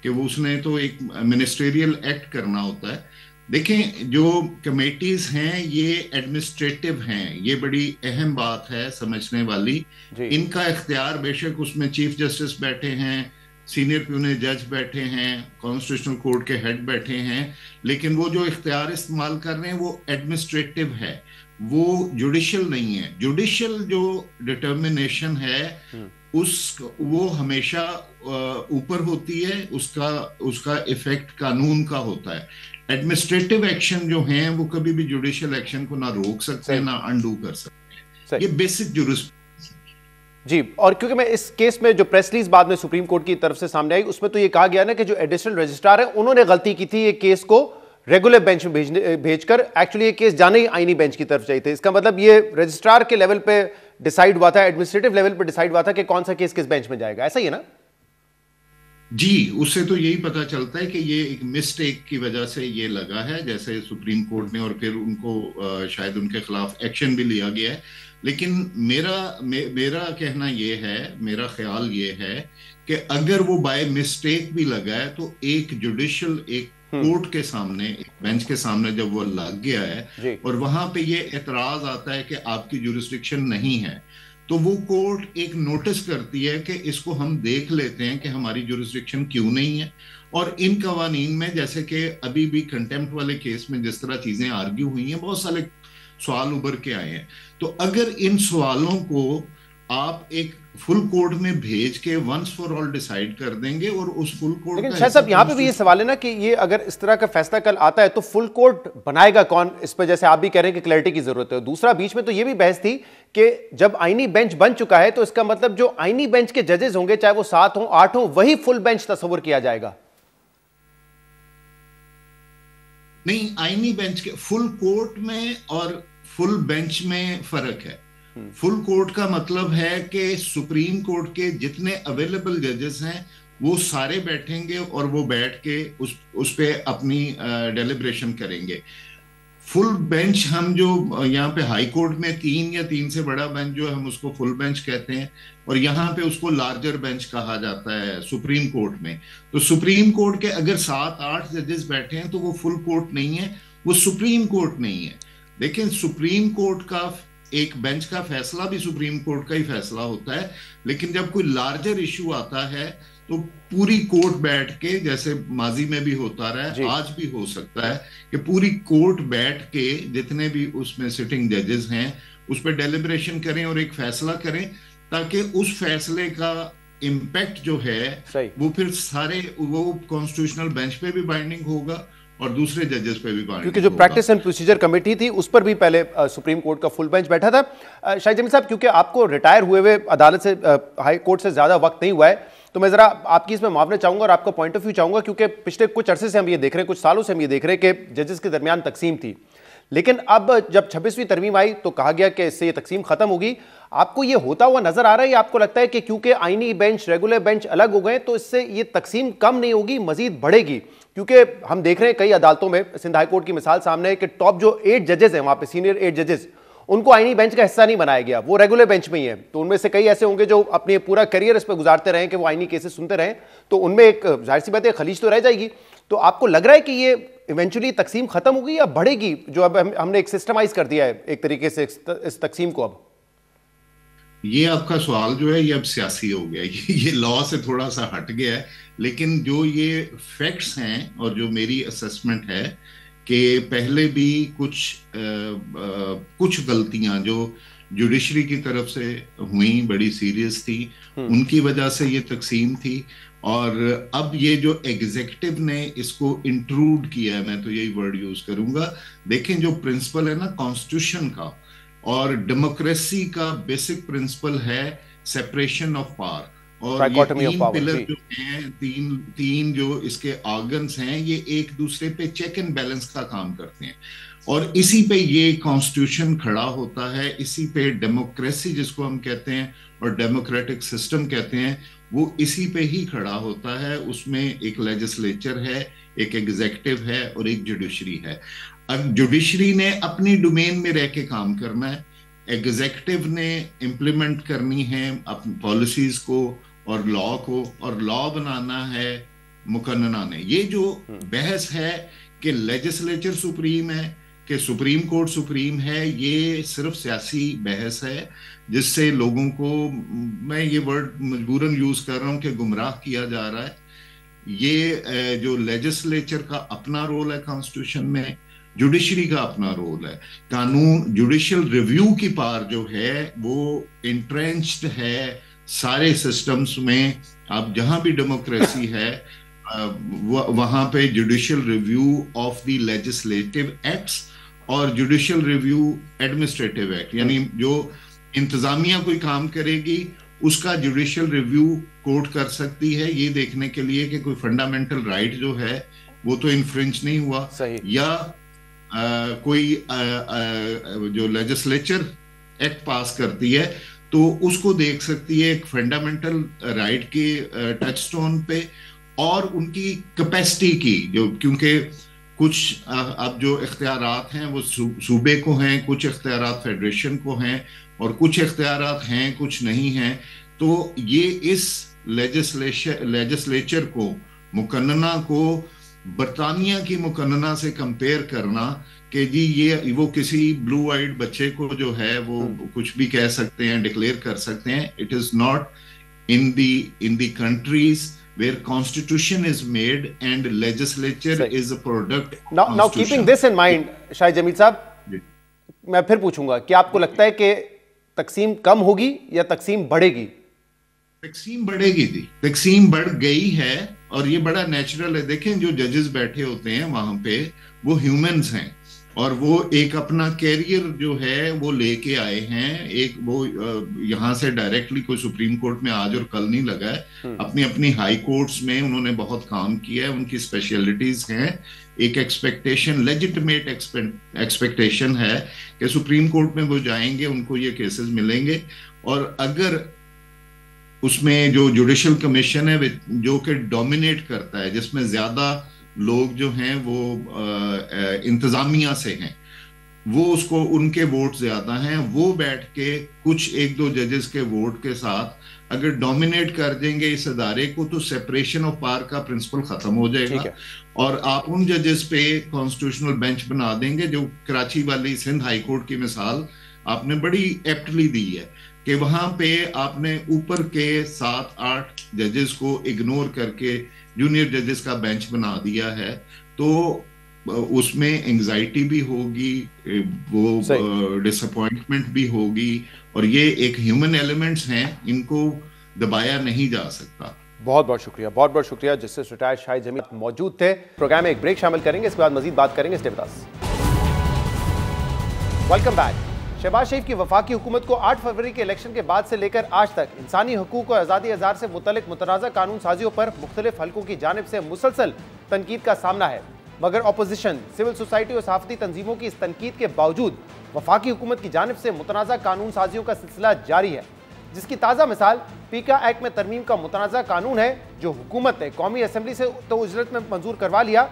कि वो उसने तो एक मिनिस्ट्रियल एक्ट करना होता है। देखें, जो कमेटीज हैं ये एडमिनिस्ट्रेटिव हैं, ये बड़ी अहम बात है समझने वाली। इनका इख्तियार बेशक उसमें चीफ जस्टिस बैठे हैं, सीनियर प्यून जज बैठे हैं, कॉन्स्टिट्यूशनल कोर्ट के हेड बैठे हैं, लेकिन वो जो इख्तियार इस्तेमाल कर रहे हैं वो एडमिनिस्ट्रेटिव है, वो जुडिशियल नहीं है। जुडिशियल जो डिटर्मिनेशन है वो हमेशा ऊपर होती है, उसका इफेक्ट कानून का होता है। एडमिनिस्ट्रेटिव एक्शन जो हैं वो कभी भी जुडिशियल एक्शन को ना रोक सकते हैं ना अनडू कर सकते हैं। ये बेसिक जुरिस्प्रूडेंस जी। और क्योंकि मैं इस केस में जो प्रेस रिलीज बाद में सुप्रीम कोर्ट की तरफ से सामने आई, उसमें तो ये कहा गया ना कि जो एडिशनल रजिस्ट्रार है उन्होंने गलती की थी, ये केस को रेगुलर बेंच में भेजकर एक्चुअली ये केस जाने ही आईनी बेंच की तरफ चाहिए थे। इसका मतलब ये रजिस्ट्रार के लेवल पे डिसाइड हुआ था, एडमिनिस्ट्रेटिव लेवल पे डिसाइड हुआ था कि कौन सा केस किस बेंच में जाएगा, ऐसा ही है ना? जी, उससे तो यही पता चलता है कि ये एक मिस्टेक की वजह से ये लगा है, जैसे सुप्रीम कोर्ट ने, और फिर उनको शायद उनके खिलाफ एक्शन भी लिया गया है। लेकिन मेरा कहना ये है, मेरा ख्याल ये है कि अगर वो बाय मिस्टेक भी लगा है तो एक जुडिशियल, एक कोर्ट के सामने, एक बेंच के सामने जब वो लग गया है और वहां पे ये एतराज आता है कि आपकी जुरिस्डिक्शन नहीं है, तो वो कोर्ट एक नोटिस करती है कि इसको हम देख लेते हैं कि हमारी जुरिस्डिक्शन क्यों नहीं है। और इन कवानीन में, जैसे कि अभी भी कंटेम्प्ट वाले केस में जिस तरह चीजें आर्ग्यू हुई हैं, बहुत सारे सवाल उभर के आए हैं। तो अगर इन सवालों को आप एक फुल कोर्ट में भेज के वंस फॉर ऑल डिसाइड कर देंगे, और उस फुल कोर्ट लेकिन शायद साहब यहाँ पे भी ये सवाल है ना कि ये अगर इस तरह का फैसला कल आता है तो फुल कोर्ट बनाएगा कौन? इस पर जैसे आप भी कह रहे हैं कि क्लैरिटी की जरूरत है। दूसरा, बीच में तो ये भी बहस थी कि जब आईनी बेंच बन चुका है तो इसका मतलब जो आईनी बेंच के जजेस होंगे, चाहे वो 7 हो 8 हो, वही फुल बेंच तस्वुर किया जाएगा। नहीं, आईनी बेंच के फुल कोर्ट में और फुल बेंच में फर्क है। फुल कोर्ट का मतलब है कि सुप्रीम कोर्ट के जितने अवेलेबल जजेस हैं वो सारे बैठेंगे और वो बैठ के उस पे अपनी डेलिब्रेशन करेंगे। फुल बेंच हम जो यहाँ पे हाई कोर्ट में 3 या 3 से बड़ा बेंच जो है, हम उसको फुल बेंच कहते हैं, और यहाँ पे उसको लार्जर बेंच कहा जाता है सुप्रीम कोर्ट में। तो सुप्रीम कोर्ट के अगर 7-8 जजेस बैठे हैं तो वो फुल कोर्ट नहीं है, वो सुप्रीम कोर्ट नहीं है। लेकिन सुप्रीम कोर्ट का एक बेंच का फैसला भी सुप्रीम कोर्ट का ही फैसला होता है। लेकिन जब कोई लार्जर इश्यू आता है तो पूरी कोर्ट बैठ के, जैसे माजी में भी होता रहा है, आज भी हो सकता है कि पूरी कोर्ट बैठ के जितने भी उसमें सिटिंग जजेस हैं उस पर डेलिब्रेशन करें और एक फैसला करें, ताकि उस फैसले का इम्पैक्ट जो है वो फिर सारे वो कॉन्स्टिट्यूशनल बेंच पे भी बाइंडिंग होगा और दूसरे जजेस पे भी बाइंडिंग, क्योंकि जो प्रैक्टिस एंड प्रोसीजर कमेटी थी उस पर भी पहले सुप्रीम कोर्ट का फुल बेंच बैठा था। शाहिद जमील साहब, क्योंकि आपको रिटायर हुए हुए अदालत से, हाई कोर्ट से ज्यादा वक्त नहीं हुआ है, तो मैं जरा आपकी इसमें मुआवना चाहूंगा और आपका पॉइंट ऑफ व्यू चाहूंगा, क्योंकि पिछले कुछ अरसे से हम ये देख रहे हैं, कुछ सालों से हम ये देख रहे हैं कि जजेस के दरमियान तकसीम थी, लेकिन अब जब 26वीं तरमीम आई तो कहा गया कि इससे ये तकसीम खत्म होगी। आपको ये होता हुआ नजर आ रहा है या आपको लगता है कि क्योंकि आईनी बेंच, रेगुलर बेंच अलग हो गए तो इससे ये तकसीम कम नहीं होगी, मजीद बढ़ेगी? क्योंकि हम देख रहे हैं कई अदालतों में, सिंध हाई कोर्ट की मिसाल सामने है कि टॉप जो 8 जजेस हैं वहां पे, सीनियर 8 जजेस, उनको आईनी बेंच का हिस्सा नहीं बनाया गया, वो रेगुलर बेंच में ही है। तो उनमें से कई ऐसे होंगे जो अपने पूरा करियर इस पर गुजारते रहे कि वो आईनी केसेस सुनते रहे, तो उनमें एक जाहिर सी बात है खलीज तो रह जाएगी। तो आपको लग रहा है कि ये इवेंचुअली तकसीम खत्म होगी या बढ़ेगी, जो अब हमने एक सिस्टमाइज कर दिया है एक तरीके से इस तकसीम को? अब ये आपका सवाल जो है ये अब सियासी हो गया, ये लॉ से थोड़ा सा हट गया है। लेकिन जो ये फैक्ट्स हैं और जो मेरी असेसमेंट है कि पहले भी कुछ गलतियां जो जुडिशरी की तरफ से हुई बड़ी सीरियस थी, उनकी वजह से ये तकसीम थी। और अब ये जो एग्जीक्यूटिव ने इसको इंट्रूड किया है, मैं तो यही वर्ड यूज करूंगा। देखें, जो प्रिंसिपल है ना कॉन्स्टिट्यूशन का और डेमोक्रेसी का बेसिक प्रिंसिपल है सेपरेशन ऑफ पावर, और ये 3 पिलर जो हैं, तीन जो इसके ऑर्गन्स हैं, ये एक दूसरे पे चेक एंड बैलेंस का काम करते हैं, और इसी पे ये कॉन्स्टिट्यूशन खड़ा होता है, इसी पे डेमोक्रेसी जिसको हम कहते हैं और डेमोक्रेटिक सिस्टम कहते हैं, वो इसी पे ही खड़ा होता है। उसमें एक लेजिस्लेचर है, एक एग्जीक्यूटिव है और एक जुडिशरी है। अब जुडिशरी ने अपनी डोमेन में रह के काम करना है, एग्जीक्यूटिव ने इम्प्लीमेंट करनी है अपनी पॉलिसीज को और लॉ को, और लॉ बनाना है मुकन्नना ने। ये जो बहस है कि लेजिस्लेचर सुप्रीम है कि सुप्रीम कोर्ट सुप्रीम है, ये सिर्फ सियासी बहस है जिससे लोगों को, मैं ये वर्ड मजबूरन यूज कर रहा हूं, कि गुमराह किया जा रहा है। ये जो लेजिस्लेचर का अपना रोल है कॉन्स्टिट्यूशन में, जुडिशरी का अपना रोल है, कानून जुडिशियल रिव्यू की पावर जो है वो इंट्रेंच्ड है सारे सिस्टम्स में। अब जहां भी डेमोक्रेसी है वहां पे judicial review of the legislative acts और जुडिशियल रिव्यू एडमिनिस्ट्रेटिव एक्ट, यानी जो इंतजामिया कोई काम करेगी उसका जुडिशियल रिव्यू कोर्ट कर सकती है, ये देखने के लिए कि कोई फंडामेंटल राइट जो है वो तो इन्फ्रिंज नहीं हुआ, या कोई जो लेजिस्लेचर एक्ट पास करती है तो उसको देख सकती है एक फंडामेंटल राइट के टचस्टोन पे, और उनकी कैपेसिटी की, जो क्योंकि कुछ अब जो इख्तियारात हैं वो सूबे को हैं, कुछ इख्तियारात फेडरेशन को हैं, और कुछ इख्तियारात हैं, कुछ नहीं हैं। तो ये इस लेजिस्लेचर को, मुकन्नना को बरतानिया की मुकन्नना से कंपेयर करना कि जी ये वो किसी ब्लू आइड बच्चे को जो है वो कुछ भी कह सकते हैं, डिक्लेयर कर सकते हैं, it is not in the countries where constitution is made and legislature is a product. Now keeping this in mind, Shahid Jamil साहब, मैं फिर पूछूंगा कि आपको लगता है कि तकसीम कम होगी या तकसीम बढ़ेगी? तकसीम बढ़ेगी जी, तकसीम बढ़ गई है, और ये बड़ा नेचुरल है। देखें जो जजेस बैठे होते हैं वहां पे वो ह्यूमंस हैं, और वो एक अपना कैरियर जो है वो लेके आए हैं। एक वो यहाँ से डायरेक्टली कोई सुप्रीम कोर्ट में आज और कल नहीं लगा है, अपनी अपनी हाई कोर्ट्स में उन्होंने बहुत काम किया है, उनकी स्पेशलिटीज हैं। एक एक्सपेक्टेशन, लेजिटिमेट एक्सपेक्टेशन है कि सुप्रीम कोर्ट में वो जाएंगे, उनको ये केसेस मिलेंगे, और अगर उसमें जो जुडिशल कमीशन है जो कि डोमिनेट करता है, जिसमें ज्यादा लोग जो हैं वो इंतजामिया से हैं, वो उसको उनके वोट ज्यादा हैं, वो बैठ के कुछ एक दो जजेस के वोट के साथ अगर डोमिनेट कर देंगे इस अदारे को, तो सेपरेशन ऑफ पावर का प्रिंसिपल खत्म हो जाएगा, और आप उन जजेस पे कॉन्स्टिट्यूशनल बेंच बना देंगे। जो कराची वाली सिंध हाई कोर्ट की मिसाल आपने बड़ी एप्टली दी है कि वहां पे आपने ऊपर के 7-8 जजेस को इग्नोर करके जूनियर जजेस का बेंच बना दिया है, तो उसमें एंजाइटी भी होगी, वो डिसअपॉइंटमेंट भी होगी, और ये एक ह्यूमन एलिमेंट्स हैं, इनको दबाया नहीं जा सकता। बहुत बहुत शुक्रिया, बहुत बहुत शुक्रिया। जस्टिस रिटायर्ड शाहिद जमील मौजूद थे। प्रोग्राम में एक ब्रेक शामिल करेंगे, इसके बाद मजीद बात करेंगे। Stay with us. Welcome back. Shehbaz Sharif की वफाकी हुकूमत को 8 फरवरी के इलेक्शन के बाद से लेकर आज तक इंसानी हकूक और आज़ादी अज़हार से मुतल्लिक मुतनाज़ा कानून साजियों पर मुख्तलिफ हलकों की जानिब से मुसलसल तनकीद का सामना है, मगर अपोजिशन, सिविल सोसाइटी और सहाफ़ती तंजीमों की इस तनकीद के बावजूद वफाकी हुकूमत की जानिब से मुतनाज़ा कानून साजियों का सिलसिला जारी है, जिसकी ताज़ा मिसाल पीका एक्ट में तरमीम का मुतनाज़ा कानून है, जो हुकूमत ने कौमी असम्बली से तो उजरत में मंजूर करवा लिया,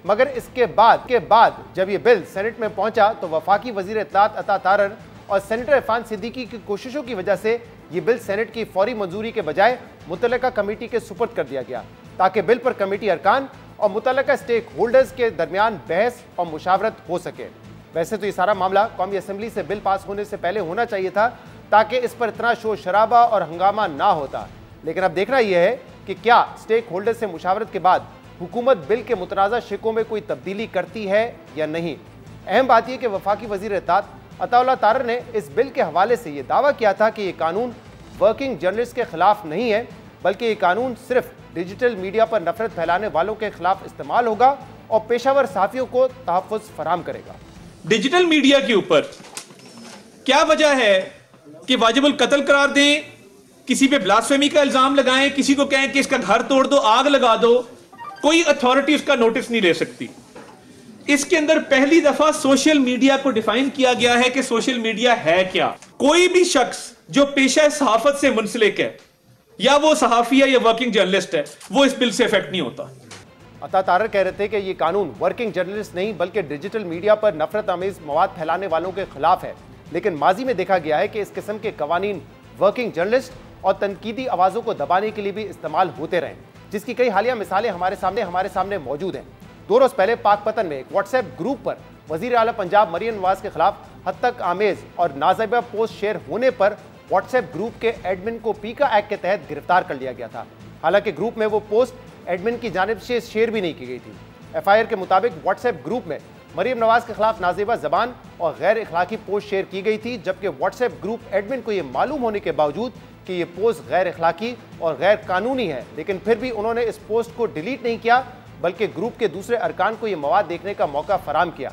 मगर इसके बाद जब ये बिल सेनेट में पहुंचा तो वफाकी वजीर इत्तलात अता तारर और सेनेटर इरफान सिद्दीकी की कोशिशों की वजह से ये बिल सेनेट की फौरी मंजूरी के बजाय मुतल्लिका कमेटी के सुपुर्द कर दिया गया, ताकि बिल पर कमेटी अरकान और मुतल्लिका स्टेक होल्डर्स के दरमियान बहस और मुशावरत हो सके। वैसे तो ये सारा मामला कौमी असम्बली से बिल पास होने से पहले होना चाहिए था, ताकि इस पर इतना शोर शराबा और हंगामा ना होता, लेकिन अब देखना यह है कि क्या स्टेक होल्डर्स से मुशावरत के बाद हुकूमत बिल के मुतनाज़ा शिकों में कोई तब्दीली करती है या नहीं। अहम बात यह कि वफाकी वजीर इत्तलात अताउल्लाह तारर ने इस बिल के हवाले से यह दावा किया था कि यह कानून वर्किंग जर्नलिस्ट के खिलाफ नहीं है, बल्कि ये कानून सिर्फ डिजिटल मीडिया पर नफरत फैलाने वालों के खिलाफ इस्तेमाल होगा और पेशावर सहाफ़ियों को तहफ़्फ़ुज़ फराहम करेगा। डिजिटल मीडिया के ऊपर क्या वजह है कि वाजिबुल कत्ल करार दें, किसी पे ब्लास्फेमी का इल्जाम लगाएं, किसी को कहें कि इसका घर तोड़ दो, आग लगा दो, कोई अथॉरिटी उसका नोटिस नहीं ले सकती। इसके अंदर पहली दफा सोशल मीडिया को डिफाइन किया गया है कि सोशल मीडिया है क्या। कोई भी शख्स जो पेशा सहाफत से मुंसलिक है, या वो सहाफी है या वर्किंग जर्नलिस्ट है, वो इस बिल से इफेक्ट नहीं होता। अता तारर कह रहे थे कि ये कानून वर्किंग जर्नलिस्ट नहीं बल्कि डिजिटल मीडिया पर नफरत आमेज मवाद फैलाने वालों के खिलाफ है, लेकिन माजी में देखा गया है कि इस किस्म के कवानीन वर्किंग जर्नलिस्ट और तनकीदी आवाज़ों को दबाने के लिए भी इस्तेमाल होते रहे, जिसकी कई हालिया मिसालें हमारे सामने मौजूद हैं। 2 रोज पहले पाकपतन में एक व्हाट्सएप ग्रुप पर वजीर आला पंजाब मरियम नवाज के खिलाफ हद तक आमेज और नाजायबा पोस्ट शेयर होने पर व्हाट्सएप ग्रुप के एडमिन को पीका एक्ट के तहत गिरफ्तार कर लिया गया था। हालांकि ग्रुप में वो पोस्ट एडमिन की जानिब से शेयर भी नहीं की गई थी। एफआईआर के मुताबिक व्हाट्सएप ग्रुप में मरियम नवाज के खिलाफ नाजेबा जबान और गैर इखलाकी पोस्ट शेयर की गई थी, जबकि व्हाट्सएप ग्रुप एडमिन को यह मालूम होने के बावजूद कि ये पोस्ट गैर इखलाकी और गैर कानूनी है, लेकिन फिर भी उन्होंने इस पोस्ट को डिलीट नहीं किया, बल्कि ग्रुप के दूसरे अरकान को यह मवाद देखने का मौका फराहम किया।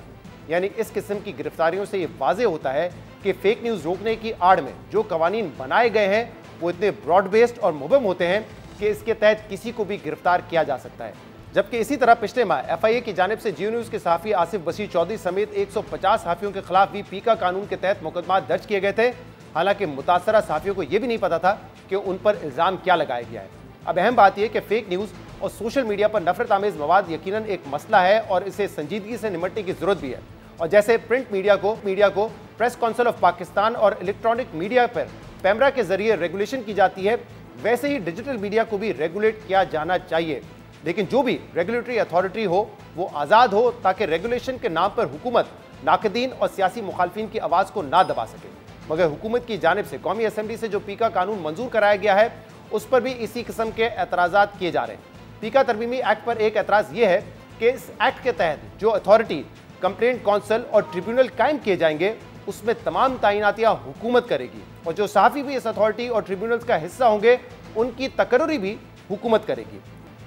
यानी इस किस्म की गिरफ्तारियों से ये वाज़ेह होता है कि फेक न्यूज़ रोकने की आड़ में जो कवानीन बनाए गए हैं वो इतने ब्रॉड बेस्ड और मुबम होते हैं कि इसके तहत किसी को भी गिरफ्तार किया जा सकता है। जबकि इसी तरह पिछले माह एफआईए की जानिब से जियो न्यूज़ के सहाफ़ी आसिफ बशीर चौधरी समेत 150 सहाफ़ियों के खिलाफ भी पीका कानून के तहत मुकदमा दर्ज किए गए थे। हालांकि मुतासरा सहाफ़ियों को यह भी नहीं पता था कि उन पर इल्ज़ाम क्या लगाया गया है। अब अहम बात यह कि फेक न्यूज़ और सोशल मीडिया पर नफरत आमेज मवाद यकीनन एक मसला है और इसे संजीदगी से निपटने की जरूरत भी है। और जैसे प्रिंट मीडिया को प्रेस काउंसिल ऑफ पाकिस्तान और इलेक्ट्रॉनिक मीडिया पर पैमरा के जरिए रेगुलेशन की जाती है, वैसे ही डिजिटल मीडिया को भी रेगुलेट किया जाना चाहिए। लेकिन जो भी रेगुलेटरी अथॉरिटी हो वो आज़ाद हो, ताकि रेगुलेशन के नाम पर हुकूमत नाकदीन और सियासी मुखालफिन की आवाज़ को ना दबा सके। मगर हुकूमत की जानिब से कौमी असम्बली से जो पीका कानून मंजूर कराया गया है उस पर भी इसी किस्म के एतराज़ात किए जा रहे हैं। पीका तरमीमी एक्ट पर एक एतराज़ ये है कि इस एक्ट के तहत जो अथॉरिटी, कंप्लेंट काउंसिल और ट्रिब्यूनल कायम किए जाएंगे उसमें तमाम तैनातियाँ हुकूमत करेगी और जो सहाफ़ी भी इस अथॉरिटी और ट्रिब्यूनल्स का हिस्सा होंगे उनकी तकर्री भी हुकूमत करेगी।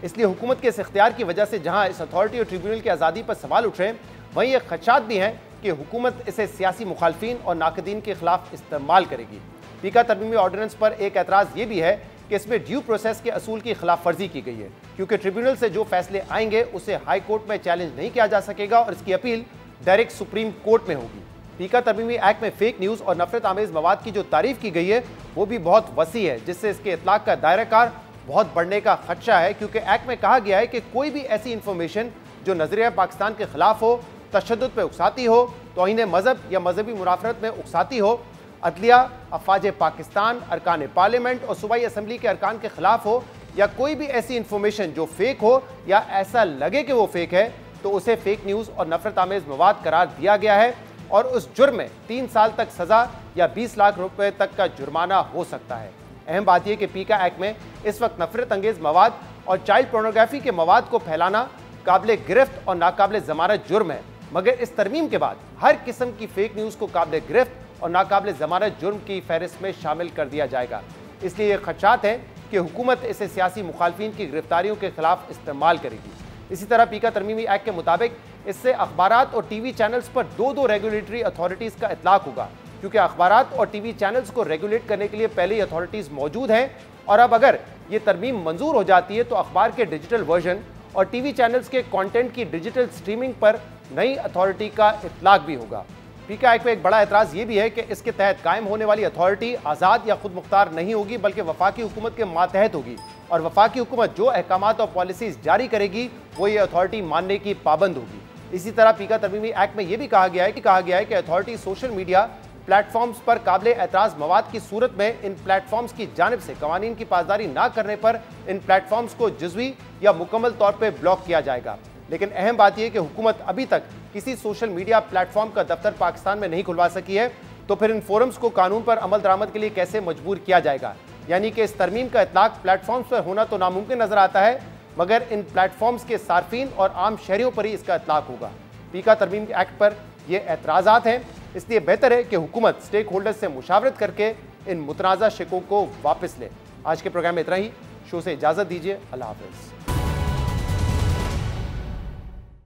इसलिए हुकूमत के इस इख्तियार की वजह से जहाँ इस अथॉरिटी और ट्रिब्यूनल की आज़ादी पर सवाल उठ रहे हैं, वहीं एक खदशात भी हैं कि हुकूमत इसे सियासी मुखालफिन और नाकदीन के खिलाफ इस्तेमाल करेगी। पीका तरमीमी ऑर्डिनेंस पर एक एतराज़ ये भी है कि इसमें ड्यू प्रोसेस के असूल की खिलाफ वर्जी की गई है, क्योंकि ट्रिब्यूनल से जो फैसले आएंगे उसे हाई कोर्ट में चैलेंज नहीं किया जा सकेगा और इसकी अपील डायरेक्ट सुप्रीम कोर्ट में होगी। पीका तरमीमी एक्ट में फेक न्यूज़ और नफरत आमेज मवाद की जो तारीफ की गई है वो भी बहुत वसी है, जिससे इसके इतलाक का दायराकार बहुत बढ़ने का खदशा है, क्योंकि एक्ट में कहा गया है कि कोई भी ऐसी इंफॉर्मेशन जो नजरिया पाकिस्तान के खिलाफ हो, तशद्दुद पे उकसाती हो, तौहीन मज़हब या मजहबी मुनाफरत में उकसाती हो, अदलिया, अफवाज पाकिस्तान, अरकान पार्लियामेंट और सूबाई असम्बली के अरकान के खिलाफ हो, या कोई भी ऐसी इंफॉर्मेशन जो फेक हो या ऐसा लगे कि वो फेक है, तो उसे फेक न्यूज़ और नफरत आमेज मवाद करार दिया गया है और उस जुर्म में 3 साल तक सज़ा या 20 लाख रुपए तक का जुर्माना हो सकता है। अहम बात यह कि पीका एक्ट में इस वक्त नफरत अंगेज मवाद और चाइल्ड पोर्नोग्राफी के मवाद को फैलाना काबिल गिरफ्त और नाकाबिल जमानत जुर्म है, मगर इस तरमीम के बाद हर किस्म की फेक न्यूज़ को काबिल गिरफ्त और नाकाबिल जमानत जुर्म की फहरिस्त में शामिल कर दिया जाएगा। इसलिए ये खदशात हैं कि हुकूमत इसे सियासी मुखालफिन की गिरफ्तारियों के खिलाफ इस्तेमाल करेगी। इसी तरह पीका तरमीमी एक्ट के मुताबिक इससे अखबारात और टीवी चैनल्स पर 2 रेगुलेटरी अथॉरिटीज़ का इतलाक होगा, क्योंकि अखबारात और टीवी चैनल्स को रेगुलेट करने के लिए पहले ही अथॉरिटीज़ मौजूद हैं और अब अगर ये तरमीम मंजूर हो जाती है तो अखबार के डिजिटल वर्जन और टीवी चैनल्स के कंटेंट की डिजिटल स्ट्रीमिंग पर नई अथॉरिटी का इतलाक भी होगा। पीका एक्ट में एक बड़ा एतराज़ ये भी है कि इसके तहत कायम होने वाली अथॉरिटी आज़ाद या खुद मुख्तार नहीं होगी, बल्कि वफाकी हुकूमत के मातहत होगी और वफाकी हुकूमत जो अहकामात और पॉलिसीज़ जारी करेगी वो ये अथॉरिटी मानने की पाबंद होगी। इसी तरह पीका तरमीमी एक्ट में यह भी कहा गया है कि अथॉरिटी सोशल मीडिया प्लेटफॉर्म्स पर काबिल एतराज़ मवाद की सूरत में इन प्लेटफॉर्म्स की जानिब से कवानीन की पासदारी ना करने पर इन प्लेटफॉर्म्स को जुज़वी या मुकम्मल तौर पर ब्लॉक किया जाएगा। लेकिन अहम बात यह है कि हुकूमत अभी तक किसी सोशल मीडिया प्लेटफॉर्म का दफ्तर पाकिस्तान में नहीं खुलवा सकी है, तो फिर इन फोरम्स को कानून पर अमल दरामद के लिए कैसे मजबूर किया जाएगा। यानी कि इस तरमीम का इतलाक प्लेटफॉर्म्स पर होना तो नामुमकिन नजर आता है, मगर इन प्लेटफॉर्म्स के सार्फिन और आम शहरियों पर ही इसका इतलाक होगा। पीका तरमीम एक्ट पर ये एतराज़ात हैं, इसलिए बेहतर है कि हुकूमत स्टेक होल्डर्स से मुशावरत करके इन मुतनाज़ा शिकों को वापस ले। आज के प्रोग्राम में इतना ही। शो से इजाज़त दीजिए। अल्लाह हाफ़िज़।